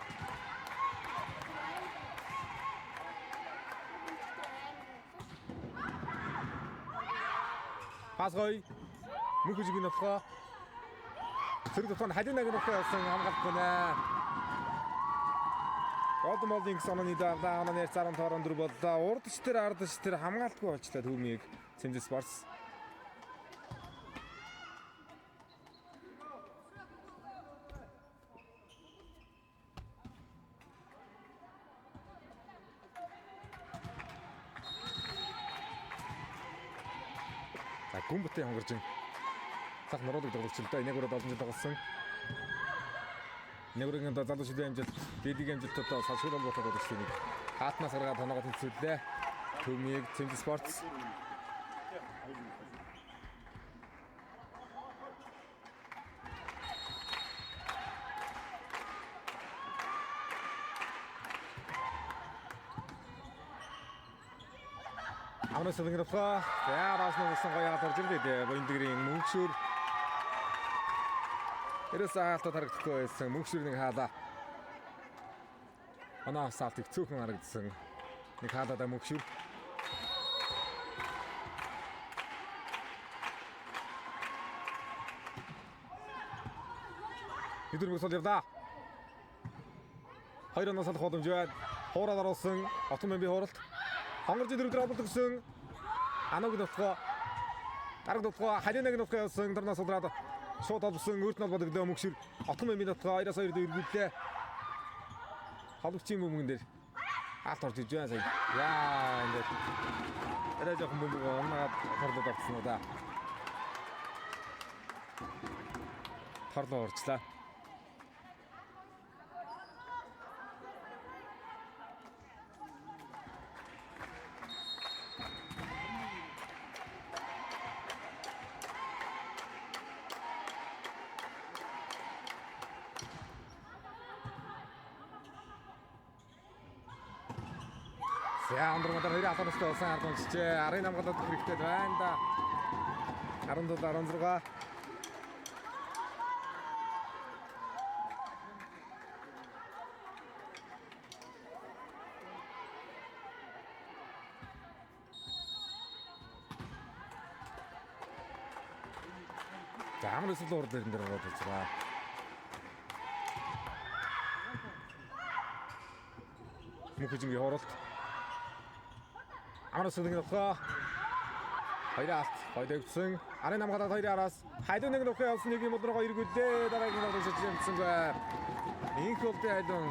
S2: Пасгой мөхөжгийн нөхөө зэрэг тохион хадин нэг нөхөө явсан хамгаалт гэнэ. Голдон Молдингс онооны дараа онооны 14 боллоо. Урдч тэр ардч тэр хамгаалтгүй болчлаа төвмийг Цэмзэс Спортс. За гүмбэтэй хонгаржин. Цах нуруудаг тоглолцолтой нэг өрөөд олон жил тоглосон. Нэгүрийн залуу шилэн амжилт, дэдиг амжилттай салшгүй бол болоод ирсэн нэг. Хаатнаас гаргаад тоноогоо тэнцвэрлээ. Төвмийг Цэмзэс Спортс. Амнаас нэгнэфа. Яарас нэгсэн гоё хатарж ирлээ. Бондгэрийн мөнхшөр Эрээс хаалтад харагдахгүй байсан мөнхшөрний хаалаа. Анаас хаалтыг цөөхөн харагдсан. Нэг хаалаа мөнхшөр. Хэдүр мөсөл явда. Хоёроноос салах боломж байна. Хуураад оруулсан Отомын би хууралт. Хонгорж дөрөв дөр олдсон. Анаг нутгаа. Дараг нутгаа халинаг нутгаа явсан дарнаас удраад шууд олсон өөрт нь болдог мөнхшөр Отомын би нутгаа 2-2 дээр эргүүллээ. Халуучин мөнгөн дээр хаалт орж иж байна сая. Яа ингээд. Тэрэ жоохон мөнгө оноод торлоод авсан уу да. Торлоо орчлаа. За Ондорбатар хоёрын алхамстай болсон ард уншчээ. Арын хамгаалалт хэрэгтэй байна да. 17-16. За амрын уур дээр ороод ирж байгаа. Мөхөжингийн хооролт Амрас нэг нөхөө хоёр алт хоёр өвсөн арын хамгаалалт хоёр араас хайд нэг нөхөө явсан нэг юм руугаа эргүүлээ дараагийн тоглолт шийдсэн гоо Инх болдын хайлуун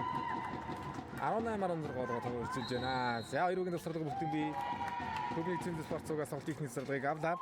S2: 18-16 голоор төвөрчилж байна. За 2-ын тасралга бүгдэн би Төмний эзэн спортцуугаас сонголт ихний зарлагыг авлаа.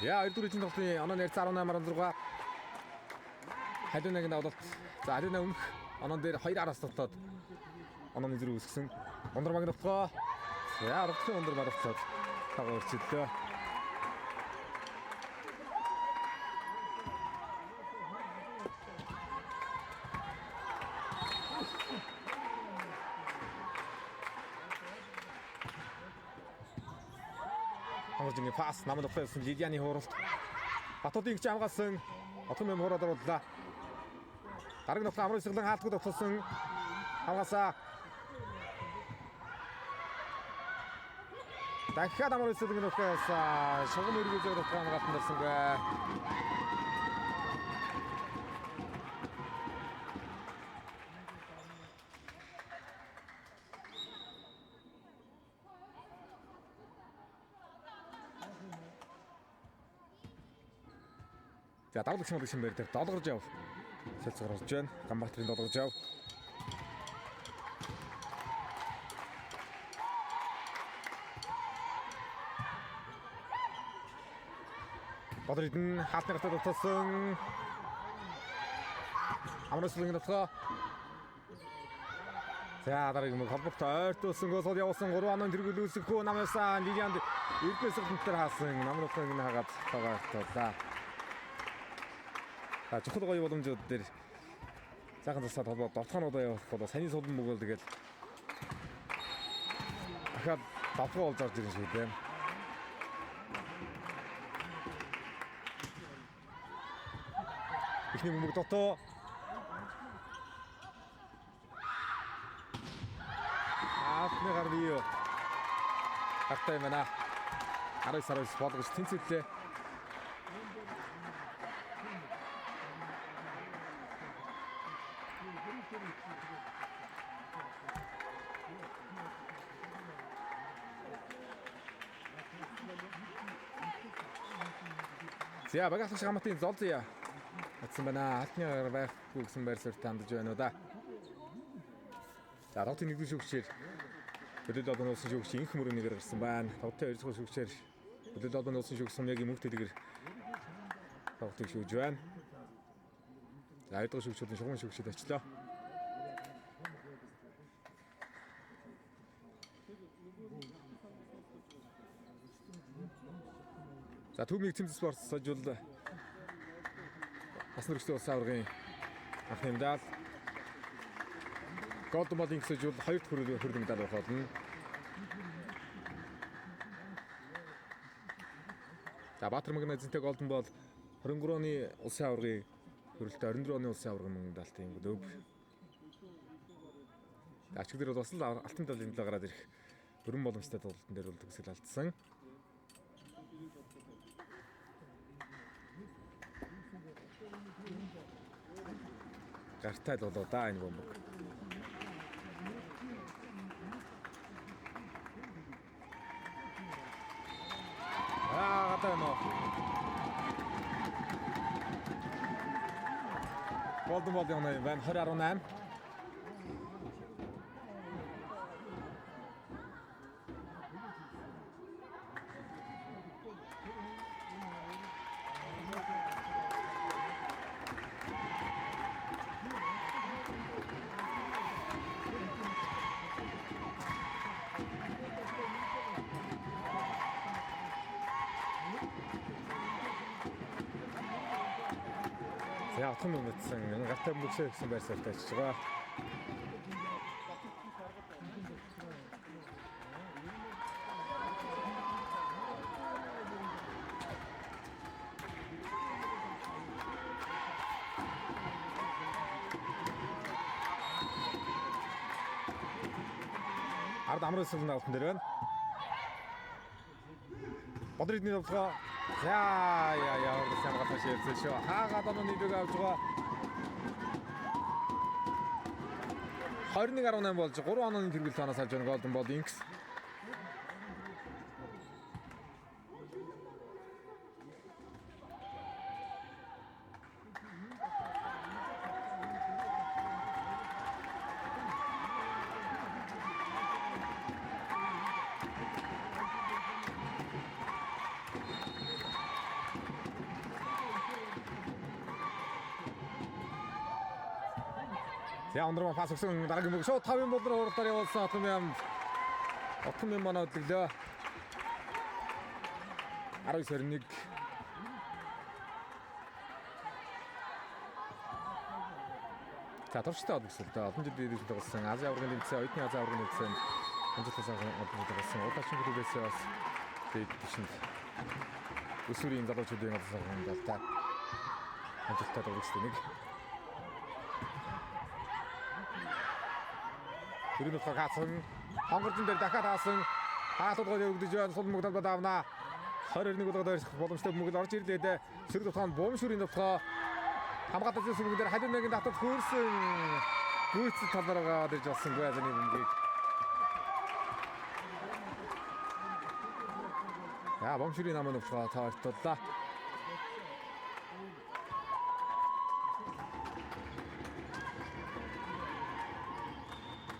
S2: Яа, 2 дөрөвийн тоглолтын оноо нэр 18-16 Халиунагийн давлалт. За Халиуна өмнөх онон дээр 2 араас тогтоод онооны зэрэг үсгсэн. Ундрмагийн тогтгоо. За аргачлан ундрмаа тогтоод таг өрчөлдөө. Хамжингийн пас намд өгсөн Лилианы хууралт. Батуудын игч хамгаалсан Отон мэм хураад орууллаа. Дараг нөхөн амрын сэлэн хаалтгад өгсөн хамгаасаа. Дахиад амрын сэлэн нөхөөс шугам өргөжөөр хамгаалсан дэрсэнгээ. За давлах шимэг шимбэр дээр долгорж яв. Сэлцгэр орж байна. Гамбатрын долгорж яв. Бодридэн хаалтны гартад утсан. Амрын дотоо. За дараагийн мөр холбогтой ойртуулсан гол явуулсан 3 оноо тэргүүлүүлсэхгүй намаасаа Лилианд эрдэнэс хэмтэр хаасан. Намрын нэг хагаад таваартуулаа. Чухал гоё боломжууд дээр сайхан засаад холбоо довтгоонуудаа явуулах бол саний сулан мөгөөл тэгэл дахиад давхуу болж орж ирэн шүү дээ. Ихний мөнгө дотоо Афны гарвио хаттай мана 19 болгож тэнцэллээ. За багаас хамтын золзъя. Атсан байна. Хатны байхгүй гэсэн байр суурь тандж байна уу да. За тоглолтын нэгдүгээр шүгчээр хөдөлгөөн олбон улсын шүгч инх мөрөнийг гаргасан байна. Тоглолтын 2 дахь шүгчээр хөдөлгөөн олбон улсын шүгч сумьягийн мөнх дэлгэр тоглолтыг шүүж байна. За 2 дахь шүгчүүдийн шугам шүгчид очлоо. За Төмний эзэн спорт сожвол бас нэрчтэй улсын аваргын анхны медаль. Голден болын сожвол 2 дахь хүрээлэн медаль авах болно. За Баатармагны эзэнтэй голден бол 23 оны улсын аваргын хүрээлттэй 24 оны улсын аваргын медальтай өнгөдөв. Ачиг дээр бол бас л алтан медалийн төлөө гараад ирэх өрн боломжтой тоглолтын дээр бол төгсгөл алдсан. Гартай л болоо да энэ бомбог. Гадаа нөө. Голден бол явна юм байна 20-18. За отхон мэдсэн гартаа мөксөө гэсэн байр суурьтай очиж байгаа. Ард амрын сэлэн алтан дээр байна. Бодрын эдний товцоо. Яа сайн гаташ ярьсан шүү. Хаагаад оноо нэрийг авч байгаа. 21-18 болж 3 онооны тэргүүл танаас авч байгаа Golden Ball Inks. За өндөр пас өгсөн дараагийн мөг шууд 5 болдор уралдаар явуулсан Отом юм манай хөдлөлөө 19-21 За турштай одгсэлтэй олон жилийн дээд тоглосон Азийн аваргын тэмцээн оюутны Азийн аваргын тэмцээнд амжилттай тоглосон удаачин клубээс бас дээд түвшинд өсвөрийн залуучуудын олонхонд амжилттай тоглосон нэг Тэрний хагацсан хонгордон дээр дахиад хаасан хаалтгал өгдөж байна сул мөг талбад авна 21 удаад өрсөх боломжтой мөг орж ирлээ сэрэг тутгаанд буумшүрийн тутгаа хамгаалалтын сүмэг дээр халин нэгэн татад хөөрсөн гүйц талбараа дэрж болсон гайзны мөгийг буумшүрийн намын тутгаа таартууллаа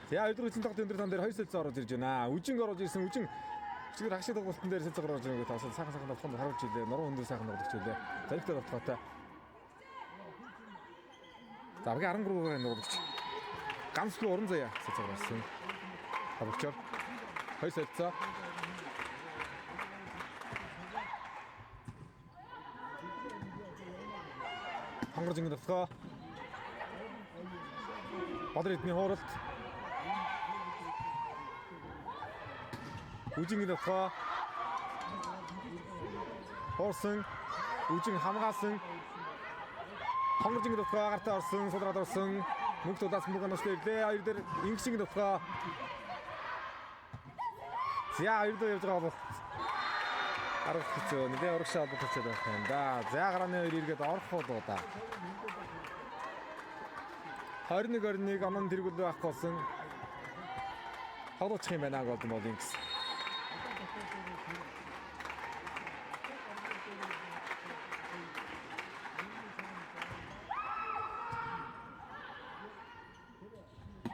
S2: За өдөр үеийн тогт өндөр тан дээр 2 сэлцээ орж ирж байна. Үжинг орж ирсэн үжин чигээр хашиг тоглолтын дээр сэлцээ орж ирэх таасан сайхан тоглоход харуулж илээ. Нуруу өндөр сайхан тоглож илээ. Залхитай тоглохтой. За багийн 13-аар нуруулагч. Ганц руу уран заяа сэлцээ орсон. Тоглогчор 2 сэлцээ. Хонгорж ингэ тоглоо. Бодрын эдний хууралт Үжинг нөхөө Хорсон үжин хамгаалсан хонгоржинг нөхөө гартаа орсон судраад орсон мөнгө тулаас мөнгө нөшлөө ирлээ хоёр дээр инкшиг нөхөө За хоёр дээр явж байгаа бол арга хэцүү нэлээ урагшаа бодчиход байх юм да За гарааны хоёр иргэд орох уу да 21-21 онон тэргүүл байх болсон тоглочих юм байна Golden Ball Inks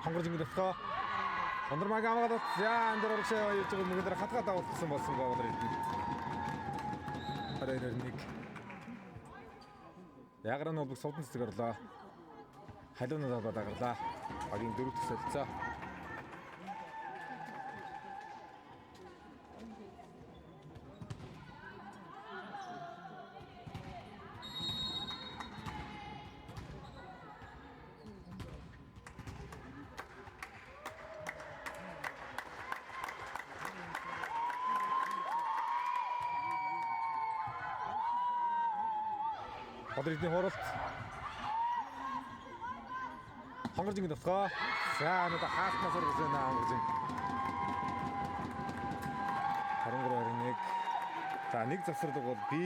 S2: Хонгорж ингэдэхөө Ондормаг аваад за энэ урагшаа явж байгаа мөнгөдөр хатгаад авуулсан болсон байгаа гэдэг. Хараа нэг Ягран бол сувдан цэцэг орлоо. Халуунаа дагарлаа. Багийн 4 дэх солилцоо. Бодрын хууралт хонгорж ингэ тосгоо за надад хаалтнаас ургаж байна хонгорж 13-21 за нэг завсралдаг бол би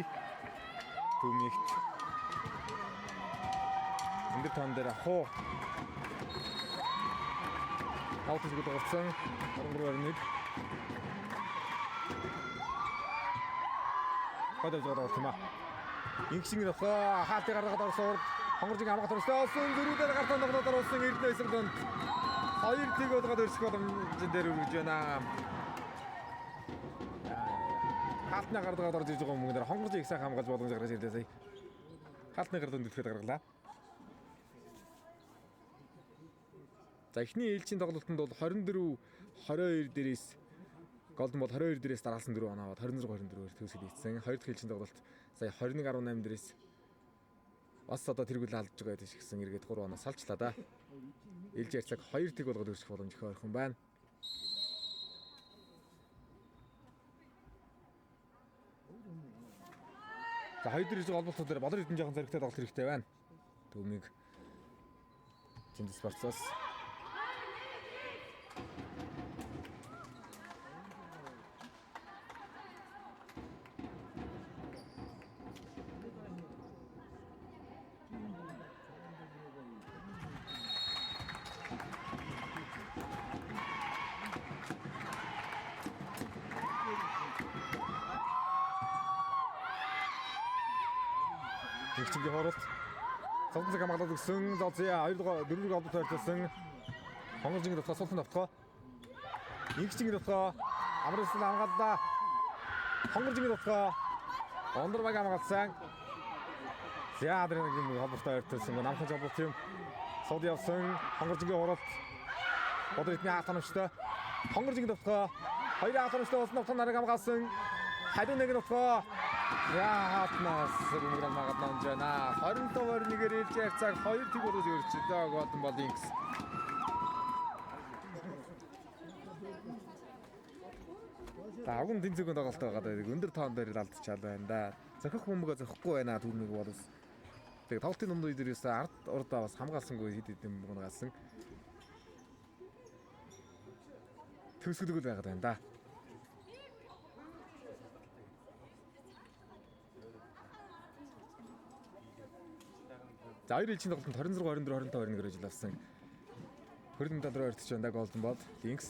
S2: Түмэгт энэ тон дээр хоо аутос гээд орсон 13-21 хадаж орсон Инкшиг нөхөө хаалтыг гаргаад орсон хонгоржиг хамгаалт орсон дөрүүдээр гартаа ногноод орсон эрдэнэ эсрэлэнд хоёр тэг болгоод өрсөх боломжтой дээр үргэж байна. Хаалтнаа гаргаад орж иж байгаа юм дээр хонгоржиг их сайхан хамгаалж боломж гаргаж ирлээ сая. Хаалтны гардаа дэлгэхэд гаргалаа. За эхний ээлжийн тоглолтод бол 24-22 дээрээс Golden Ball 22 дээрээс дараалсан 4 оноо аваад 26-24-ээр төгсөд ийцсэн. Хоёр дахь ээлжийн тоглолт сая 21-18 дээрээс бас одоо тэргүүл алдж байгаа гэдэг шигсэн эргээд 3 оноос салчлаа да. Ээлж ярьцаг 2 тэг болгоод өрсөх боломж их ойрхон байна. За хоёр дэрж холболтууд дээр Балар Эрдэнэ жоохон зэрэгтэй тоглолт хэрэгтэй байна. Төвмийг Зиндэс Спортсоос Нэгчингийн хооронд Цогцыг хамгаалаад өгсөн Зозя 2-4 голд тойрсон Хонгоржингийн дотор суултан давтгоо. Нэгчингийн дотор Амралсан хамгааллаа. Хонгоржингийн дотор Ондорбаг хамгаалсан. За дрэнгийн холбоотой тойрсон намхан холбоот юм. Сод явсан Хонгоржингийн хооронд Бодритны хатамжтай Хонгоржингийн дотор 2 хатамжтай болсон дотор нарыг хамгаалсан. Хариу нэг дотор яатнаас бүгд магад намжана 25-21-ээр ээлж ярьцаг 2 тэг болоод өрчлөө Golden Ball Inks. Тагун тэнцэгэн тоглолт байгаа даа. Өндөр тоон дээр алдчихал байна да. Зохих бөмбөгөө зохихгүй байна түүнийг боловс. Тэгээ тоглолтын дунд үед ерөөсөө ард урдаа бас хамгаалсангүй хэд хэдэн бөмбөг галсан. Төсгөлгүй байгаад байна да. За 2 ээлжийн тоглолтод 26 24 25 21-ээр ажилласан. Хөрөлмөд талраа өртөж байна Golden Ball Inks.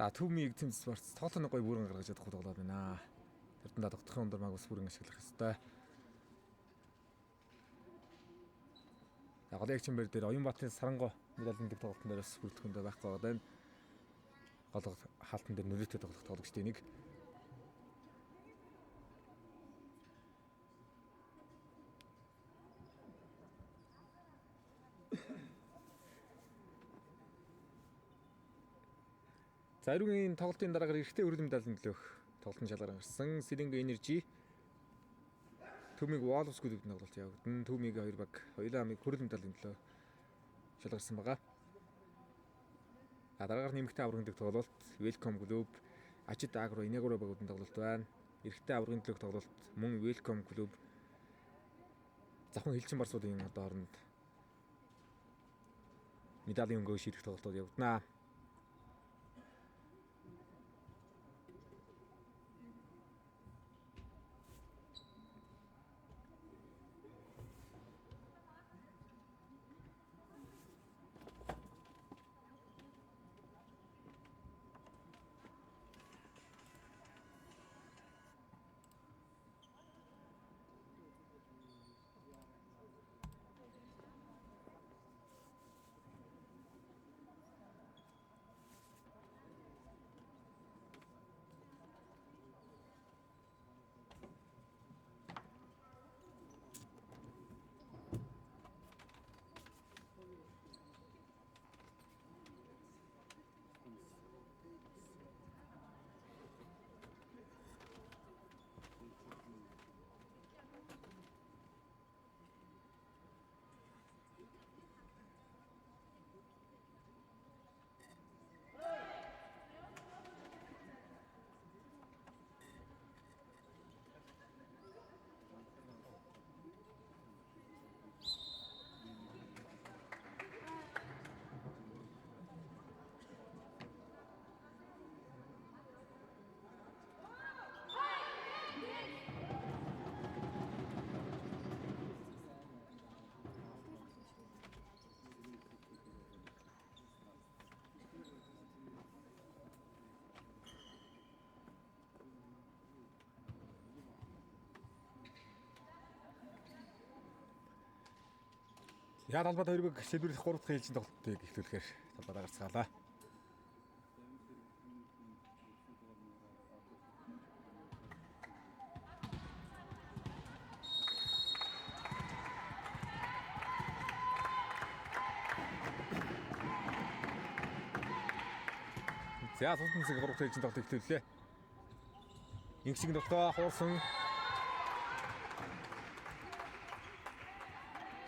S2: За Төвмийг Зиндэс Спортс тоглолтын гоё бүрэн гаргаж чадах тоглоод байна. Тэрдэндээ тогтохын өндөр маг бас бүрэн ашиглах ёстой. За голын бэр дээр Оюнбаатарын Сарангой медалийн дэг тоглолтын дээр бас бүртгэндээ байхгүй байгаа байна. Гол хаалтан дээр нөлөөтэй тоглогчдын нэг. За Ариугийн тоглолтын дараагаар эрэгтэй өргөл медалийн төлөөх тоглолтын шалгаар гарсан Сэрэнгэ Energy Төвмийг Wolves клубын тоглолт явагдана. Төвмийг 2 баг хоёулаа хүрэл медалийн төлөө шалгарсан байгаа. Дараагаар нэмэгтэй аврагын дэг тоглолт Welcome клуб Ажид Агро Инягуро багуудын тоглолт байна. Эрэгтэй аврагын төлөөх тоглолт мөн Welcome клуб Завхан Хилчин Барсуудын одоо хооронд медалийн өнгөө шийдэх тоглолтууд явагдана. Яа талбайд хоёрыг шийдвэрлэх 3 дахь ээлжийн тоглолтыг эхлүүлэхээр талбайд гарцгаалаа. За Султанцэг 3 дахь ээлжийн тоглолтыг эхлүүллээ. Инхшиг дотоо хуурсан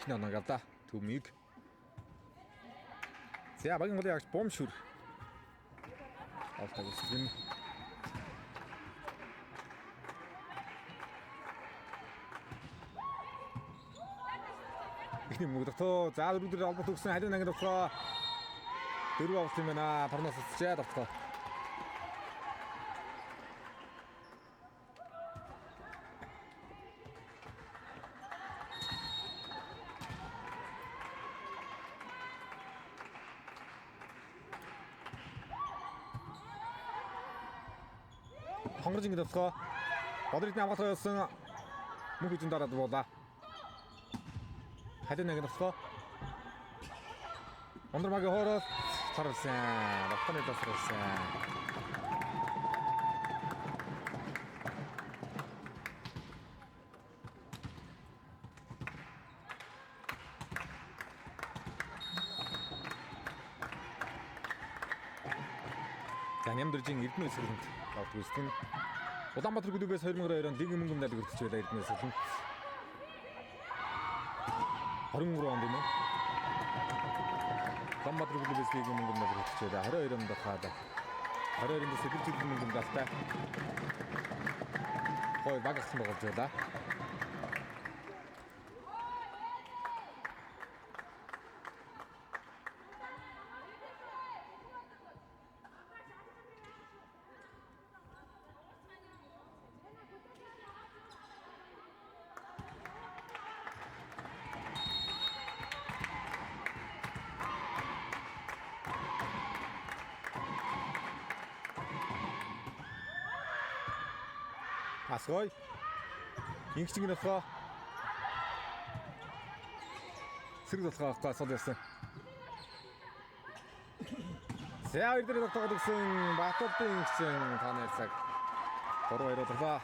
S2: Нагада төмийг. За багийн голын ягч Бомшүр. Алтаг үсгэн. Ихний мөгдөгтөө за дөрөв албат өгсөн халин ангид дотоо 4 авалт юм байна. Парнас усчаад дотоо. Хонгоржингийн төвхөө бодритны амгалгаа явуулсан мөнх хүчин дараад буулаа. Халин ангид төвхөө Ондормагийн хоороос царсан. Батны тасарсан. Нямдэржин Эрдэнэ сэлэнд авт үзтэн. Улаанбаатар клубээс 2022 онд лигийн мөнгө медаль өртөж байлаа Эрдэнэ сэлэнд. 23 онд юм. Улаанбаатар клубээс лигийн мөнгө медаль өртөж байлаа. 22 онд хаад. 22 онд сэлбэрлэгийн мөнгө медальтай. Хой багсан болж байлаа. Асгой. Инхчиг нөхөө. Сэрэг толгой сул ясан. За ирдэр тоглогдсон Батбатын инхчин таны цаг 3-2 боллоо.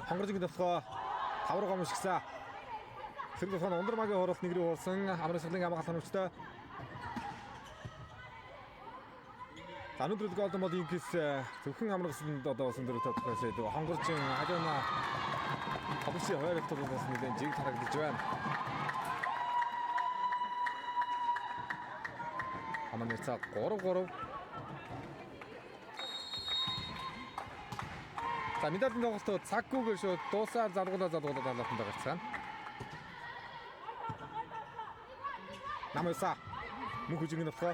S2: Хонгоржингийн төвхөө тавраг гомшигсан. Сэрэг толгойн Ондормагийн хоороос нэгрээ уурсан амрын сулын амгаалт ханамжтай. Өнөөдөр голдон бол инкис зөвхөн амрагсанд одоо сүндөрөг тодорхойлсон. Хонгоржин хажууна хавши хоёр төлөвлөс нэгэн жиг тарагдж байна. Аманы цаг 3-3. За медалийн тоглолтод цаггүйгээр шууд дуусаар залгуулаад талааханд гарцгаана. Намайса мөнх хүчингийн нөхөө.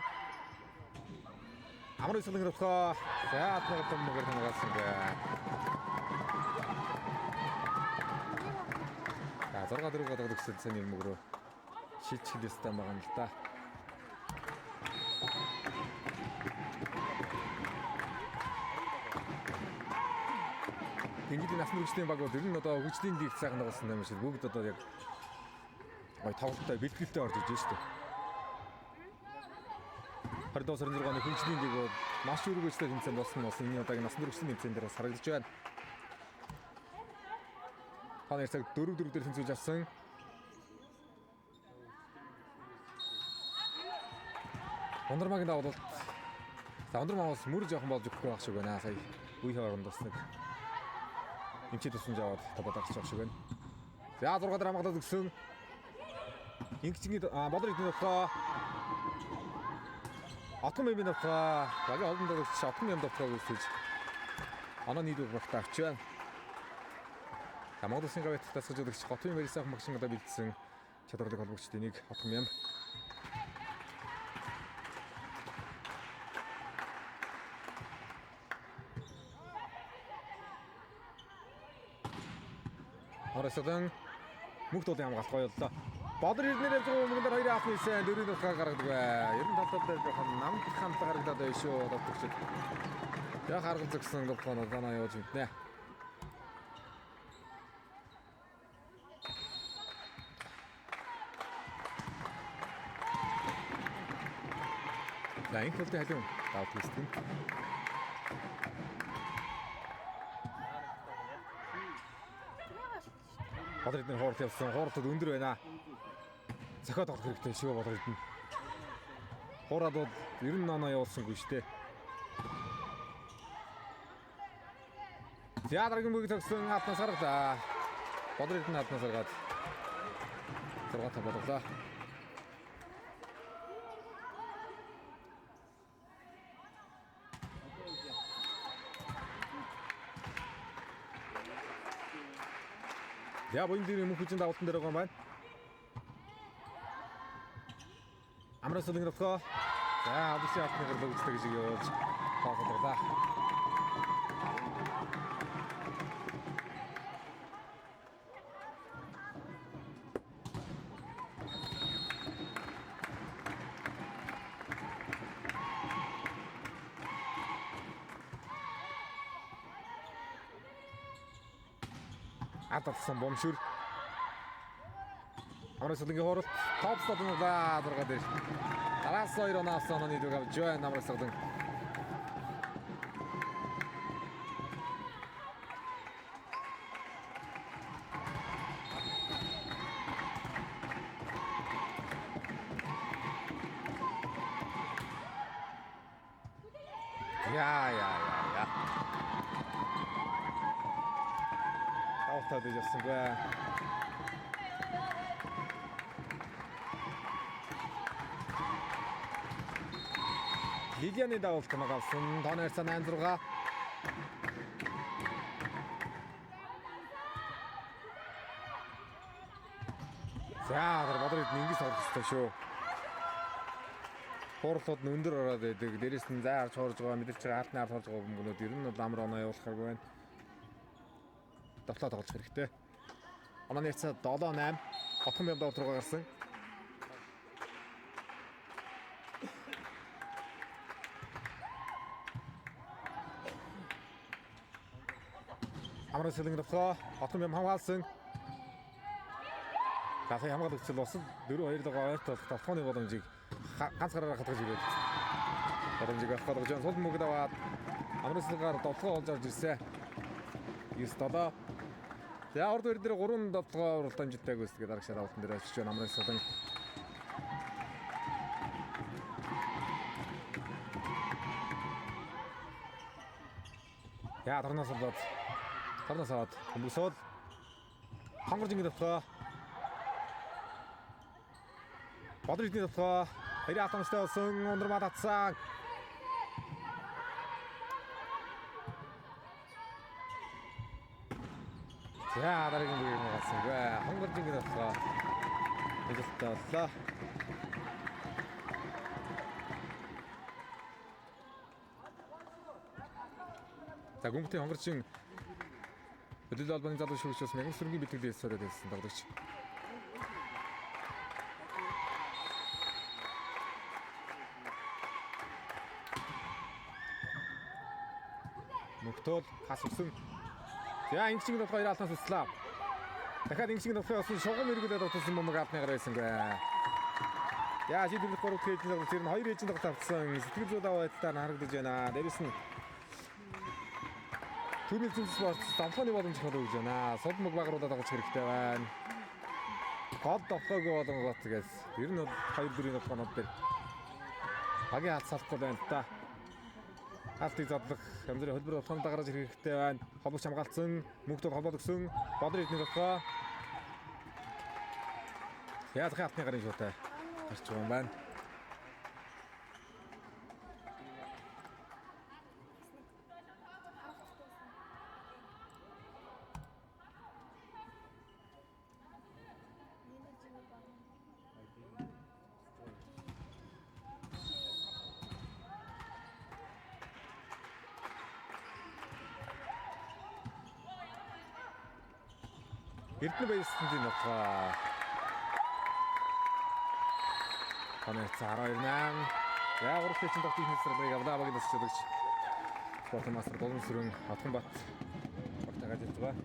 S2: Амрын сулын нөхөө. За атгад мөнгөөр хамгаалсан гэ. За 6-4 годоод өгсөн цэний мөнгөрөө шилжих дэстэй байгаа юм л да. Тэнгилийн насны хүчлийн баг бол ер нь одоо хүчлийн дийг сайхан тоглосон юм шиг бүгд одоо яг гой тоглолттой бэлтгэлтэй орж иж шүү дээ. 26 оны хүчлийн дийг бол маш өргөжтэй тэмцээн болсон нь энэ удаагийн насны хүчлийн тэмцээн дээр бас харагдаж байна. Хоног цаг 4-4 дээр тэмцүүлж авсан. Ондормагийн давуулт. За Ондормаа бас мөр жоохон болж өгөхгүй байх шиг байна. Сая үе хооронд бас нэг эмчид тусан жаваад табаад авчих шиг байна. За 6 дараа хамгаалаад өгсөн. Инхчгийн бодрын нөхөө. Атом юм нөхөө. Багийн олон дөрөвч атом юм нөхөө үсэж. Анаа нийлүүг багтаа авч байна. Монгол Улсын гавьт тасгаж өгч Хотын мэрийн багшин одоо бэлдсэн чадварлаг холбогчдын нэг атом юм. Оросодан Мөнх дуудын хамгаалт гоё боллоо. Бодрын Эрдэнэ явж байгаа мөнгөөр 2 авах хийсэн 4-ийн тулхаа гаргадаг бай. 95 дээр жоохон намд хамтаа гаргадаад байна шүү. Төвчд. Яг харгал зөксөн тулхаа танаа явуулж мэднэ. За энэ хөлтэй халуун давт хийсэн. Бодрын хоорт явсан. Хоортод өндөр байна. Зохиод орох хэрэгтэй шүү Бодрын. Хоороод 90 оноо явуулсангүй шүү дээ. Театрын мөнгө төгсөн хатнаас гаргалаа. Бодрын хатнаас гаргаад 6 та бодлоо. Я боин дээр мөнх хүчин давтан дээр байгаа юм байна. Амраас л ингэрэхөө. За авсан хатны гэр бүгдтэй гэж явуулж тооцоолглаа. Аталсан бомшүр. Амраас л ингэ хооролт топстод нугаа дургаа дээр. Араас 2 оноос онооны дүг авч байна Амраас л. Я. Тавтаад ясангүй. Лилианы давалт магавсан. Тоноор цаа 8-6. За бодрыг ингэж орох хэрэгтэй шүү. Хуурлууд нь өндөр ороод байдаг. Дээрээс нь зай харж хоорж байгаа мэдэрч байгаа алтны ард хоорж байгаа хүмүүд ер нь бол амар оноо явуулахааргүй байна. Давтлаа тоглох хэрэгтэй. Онооны цаа 7-8. Отхон бямд руугаа гарсан. Амраас сэлэн давтлаа. Отхон бям хамгаалсан. Гахай хамгаалагч болсон 4-2 лугаа ойртол давтхооны боломжийг ганц гараараа хатгаж ирээд. Боломжийг авах гэж сул мөнгөд аваад Амрасгаар давтгоо олж орж ирсэн. 9-7. За орд өөр дээр 3 давтгоо уралт амжилттай гүйцэтгээд дарагшаа давтан дээр очиж байна Амрасгалан. Я торноос аваад хүмүүсөд хонгорж ингэ давтгоо. Бодрын эдний давтгоо 20 атомстай болсон ундрмаа татсан. За дараагийн бүгийг гацсангүй. Хонгорж ингэ давтгоо. Эгэлтэй боллоо. За гүнхтэй хонгорчин хөдөлгөөн албаны залуу шүүгчээс мянган сүргийн битгэлээс сороод байсан даглагч. Мөхтөл хасвсан. За ингэчиг нь болохоор алтаас үслээ. Дахиад ингэчиг нь болохоор шугам эргэлээд утсан бомбог алтныгаар байсангүй. Я жидэл 3 кг зэрэг тэр нь 2 ээжинд тавцсан. Сэтгэл зүйн байдлаар харагдаж байна. Дээрээс нь Түүний спорт давхааны боломж хөлөө гэж байна. Сулмаг багруудад дагаж хэрэгтэй байна. Гол давхаагүй болонгоо тэгээс ер нь 2-4-ийн давхаанууд дээр багийн хат салахгүй байна л да. Халтыг задлах янз бүрийн хөлбөр давхаанд гаргаж ирэх хэрэгтэй байна. Хобогч хамгаалцсан, мөнгөд холбоод өгсөн, бодрын эдний давхаа. Яаж хатны гарын шуутай гарч байгаа юм байна. Эрдэнэ Баярстандын нутгаа. Хоногц 12-8. За уралдын тогтмол хийсрэг авлаабагийн төсөлөгч. Спорт мастер Долон Сүрэн Атганбат багтааж ирж байгаа.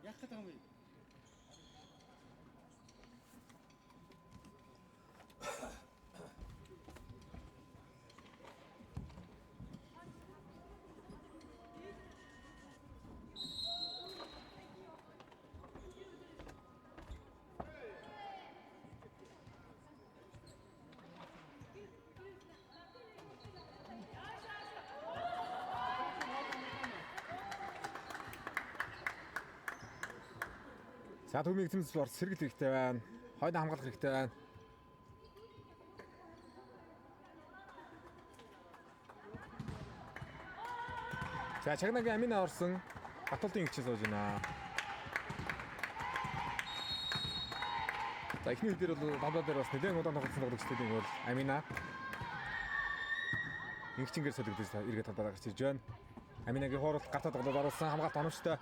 S1: Яг гэдэг юм.
S2: За төмийг эзэмс спорт сэргэл хэрэгтэй байна. Хойд хамгаалах хэрэгтэй байна. За Чагнагийн Амина орсон Батултын игчээс сууж байна. За эхний үедэр бол тавлаа дээр бас нэлээд удаан тоглосон тоглогчдын бол Амина игчингээр солигдож эргээд талбараа гарч ирж байна. Аминагийн хоорол гартаа тоглоод оруулсан хамгаалт оновчтой.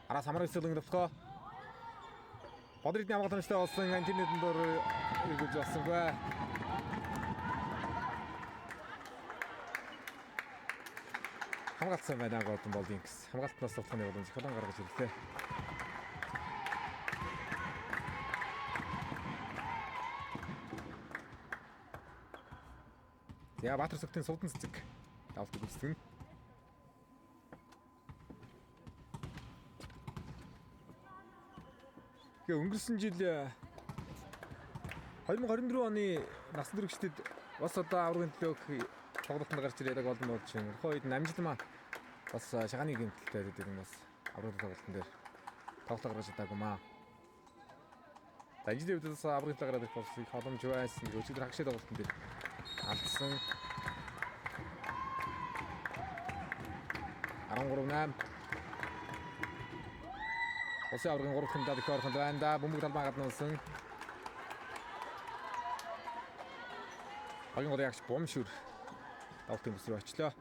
S2: Араас хамрын эсэлэн дэвтгөө. Бодридны хамгаалт оновчтой болсон интернетэн дор эргүүлж олсонгүй. Хамгаалтсан байна Голден Болдинкс. Хамгаалтнаас тоглохны болон зохиолон гаргаж ирлээ. За Баатар Сүхтийн суудан цэцэг давтаг үздэг нь. Тэгээ өнгөрсөн жил 2024 оны насан туршид бас одоо аврагын төлөөх тоглолтод гарч ирээд голдон болж байна. Хойд амжилтмаа бас шагааны гэмтэлтэй гэдэг нь бас аврагын тоглолтын дээр тоглолт гаргаж чадаагүй маа. За энэ дэвдээс бас аврагын гараад ирэх болсон боломж байсан. Өчигдөр хагшаа тоглолтын дээр алдсан 13-8 Улсын аврагын 3 дахь удаад их орхонд байна да. Бөмбөг талбай гаднуулсан. Хогийн гол ягч Бомшүр давтын бүс рүү очлоо.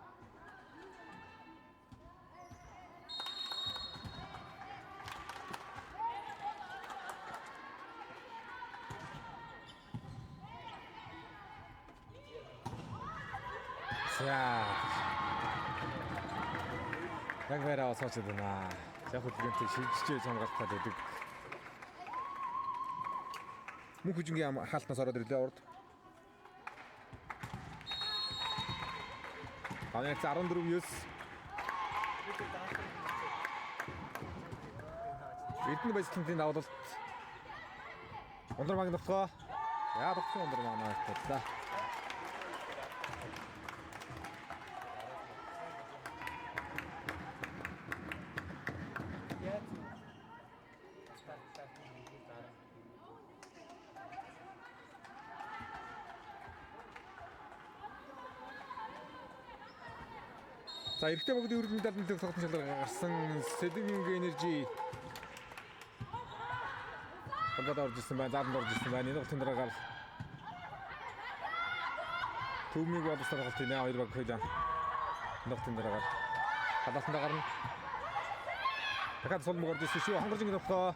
S2: Яг вэраа осооч байна. Яг хөдөлгөөнтэй шилжиж хамгаалахад байдаг. Мөнх хүжингийн хаалтнаас ороод ирлээ урд. Хоногц 14-9. Эрдэнэ Баярстандын давлалт. Ундар магнитгоо. Яа догсон ундар магнитгоо. За эрэгтэй богдын өргөн медальны тоглолтын шалгаар гарсан Сэдвинг Энержи Богдод орж ирсэн байна, зааланд орж ирсэн байна. Энэ голтын дараагаар Төвмиг боловсрол тоглолтын 2 баг хөлөө. Энэ голтын дараагаар халаалтанд гарна. Дахиад сулмаг орж ирсэн шүү. Хонгоржингийн тоглоо.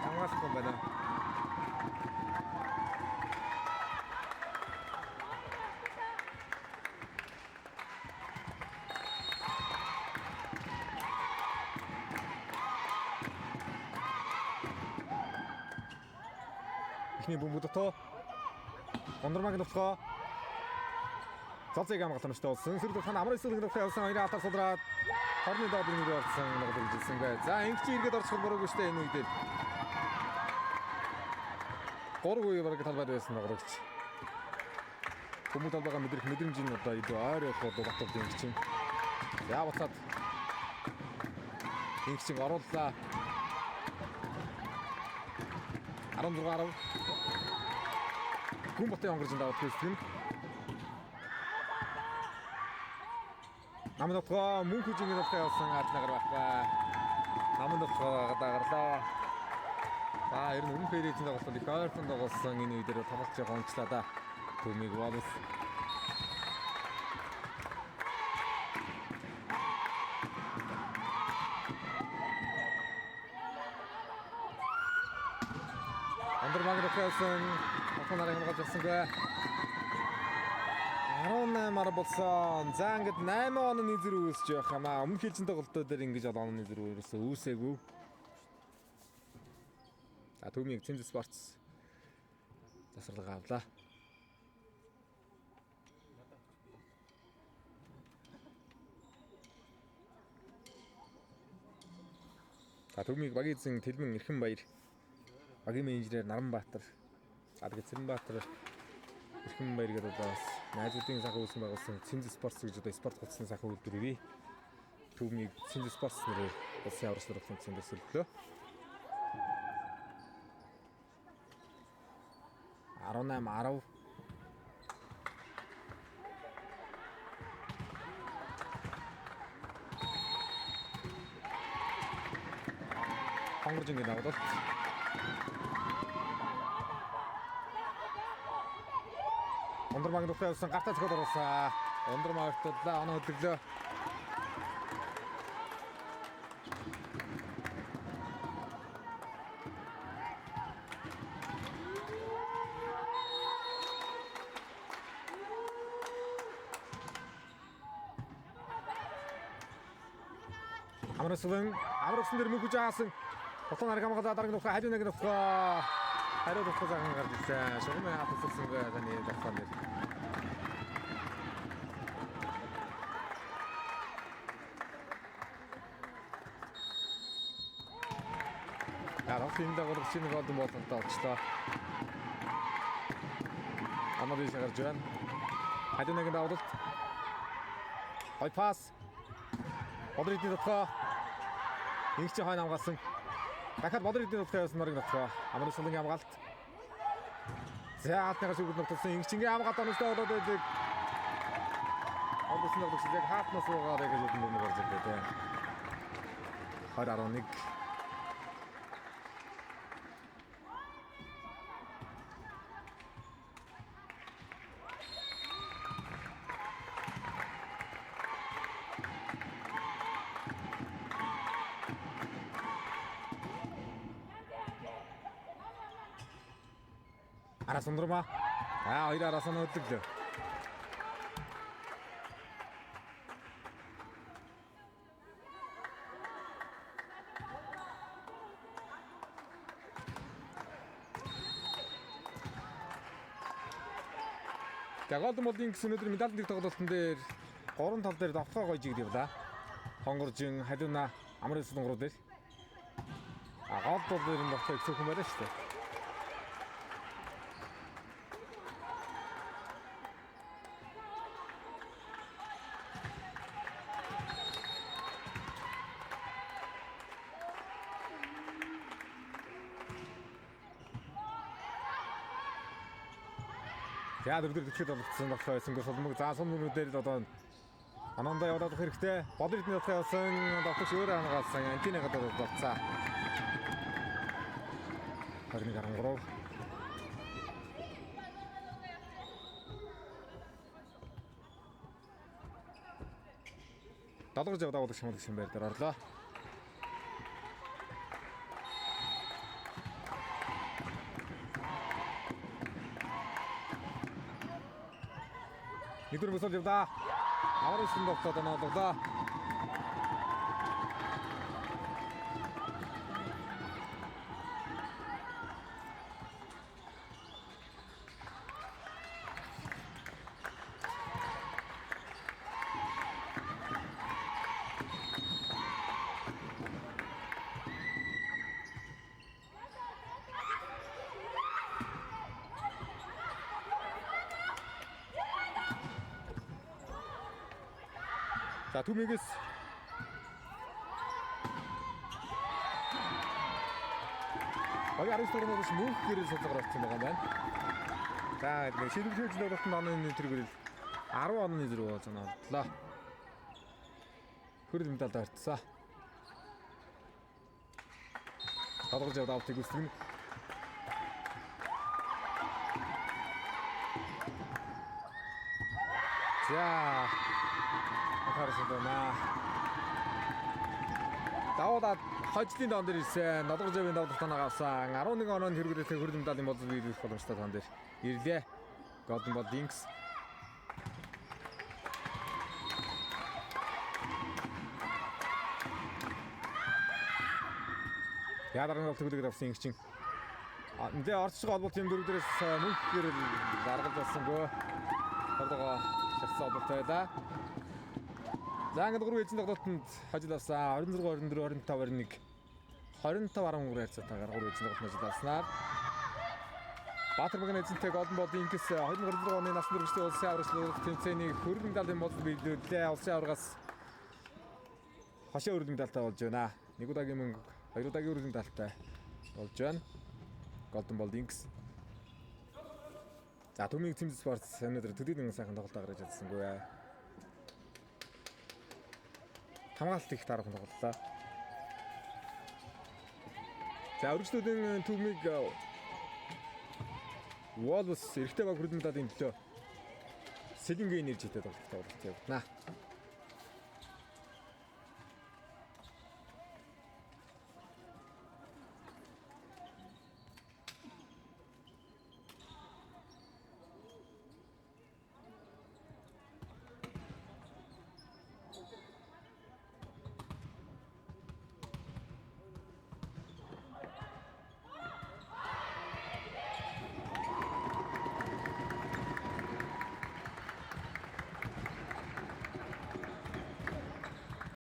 S2: Хамгаалсан байна. Ихний бөмбөг дотоо Ондрмаг нутгаа цацыг хамгаалсан болсон. Сэрдэл хан амар эсрэг нутгаа явсан хоёрын атар судраад хорны доодын нүрээ орсон нэг хэлсэн бай. За ингээч иргэд орчих бороогүй штэ энэ үед. 3 үе бараг талбайд байсан ногрогч. Бөмбөг талбайгаа мэдрэмжийн одоо илүү ойр явах бол баталд ингээч. За буцаад ингээч орууллаа. 16-10 Гүн ботын онгоржинд даваад хэлсэн. Намын нутгаа мөнх хүжингийн нутгаа явсан адлагаар байхгүй. Намын нутгаа дагарлаа. За ер нь өмнөх ирээдүйн тоглолтод их ойрхон тоглосон энэ үе дээр тоглолт жоохон онцлоо да. Төмийг Wallace. Андер Магнусson хатанараа хамгаалж авсангүй. 18-аар болсон. За ингээд 8 оны зэрэг үүсэж байх юм аа. Өмнөх хилжин тоглолтууд дээр ингэж оны зэрэг ерөөсөө үүсээгүй. За Төмийг Цэнзэ Спортс засварлага авлаа. За Төмийг багийн эзэн Тэлмэн Эрхэнбаяр, багийн менежер Наранбаатар, Адгад Цэрэнбаатар, Эрхэнбаяр гэдэг одоо найзуудын санхүү үүсгэн байгуулсан Цэнзэ Спортс гэж одоо спорт хөтөлбөрийн санхүү үйлдвэрийг Төмийг Цэнзэ Спортс нэрээр улсын аврал сургалтын цэнгээс төлөвлөө. 18-10 хонгорж ингээд аваад Ондөр Магнусson явсан гартаа цогт оруулсан. Ондөр Магнусson оноо хөдлөө. Амрагсан дээр мөнгөж аасан. Хотон арга хамгаалаад дараагийн нухаа хажуу нэг нухаа. Хариу нухаа заахан гарч ирсэн. Шугамын хатсалсангүй таны дахсан дээр. Аргасын дагуулгын чинь голдон болонтой олчлоо. Амадис гарч байна. Хажуу нэг давуулт. Хой пас. Бодридны дотгоо. Инх чи хойно хамгаалсан. Дахиад Бодридны дотгоо явсан норыг дотгоо. Амрагсын хамгаалт. За хатнаас үгд нутсан инх чингээ хамгаалт онцтой болоод байдаг. Амрагсын дотгоо яг хатнаас уугаад гэж үгд нэг гарч ирлээ те. 20-11. Араас ундрмаа. Хоёр араас нь хөдлөлөө. Голдон болын гэсэн өнөөдөр медаль дэг тоглолтын дээр 3 тал дээр давхаа гойж игдэв да. Хонгоржин, Халиуна, Амрагсын гурав дээр. Голд бол дээр нь давхаа ихсүүхэн байлаа шүү дээ. За дөрөвдөр төчөд болгоцсон болохоор байсангүй сулмаг заасан нүрүүдээр л одоо анаандаа явуулах хэрэгтэй. Бодридны дотор явсан давтагч өөрөө хамгаалсан. Антины гадаад болцоо. 21-13. Далгарж яваад авах юм гэсэн байр дээр орлоо. Нэгдүгээр босол явдаа. Амрагсын дотоод оноолоо. За Төмигээс Агаар стороноос мөнх гэрэл сулгаар орсон байгаа юм байна. За шилжүүлж тоглолтын оны тэргүүрэл 10 оны зэрэг зонооллоо. Хөрөл медаль тавьчихсан. Толгож яваад автыг үсгэн. За. Харсадана. Даваад хожлын доон дээр ирсэн. Нодгож явын давд танаа авсан. 11 оноонд хэрэглээтэй хөрөл медалийн болов биелэх боломжтой тоон дээр ирлээ. Golden Ball Dinks. Ядарган төгөлөөр авсан ингэ чинь. Эндээ орцсон холбоотой юм дөрөвдөрөөс мөнхгээр гаргаж авсангүй. Хордогоо шахсан холбоотой байлаа. За ингээд 3 эзэн тоглолтод хожил авсан. 26 24 25 21 25 13 харьцаатаагаар 3 эзэн тоглолтод хожил авснаар Баатар багийн эзэнтэй Golden Ball Dinks 2026 оны насны хүрээний улсын аврагчлалын тэмцээний хөрөнгө медалийн мод биелүүлээ. Улсын аврагаас хошоо хөрөнгө медальтай болж байна. Нэг удаагийн мөнгө, хоёр удаагийн хөрөнгө медальтай болж байна. Golden Ball Dinks. За төмийн Team Sports өнөөдөр төдийдэн сайхан тоглолт гаргаж чадсангүй. Хамгаалалт их дараахан тоглолоо. За өргөжлүүдийн төмийг Wolves эрэгтэй баг хөрөнгө медалийн төлөө Сэлэнгийн нэр житэд тоглолт явуулна.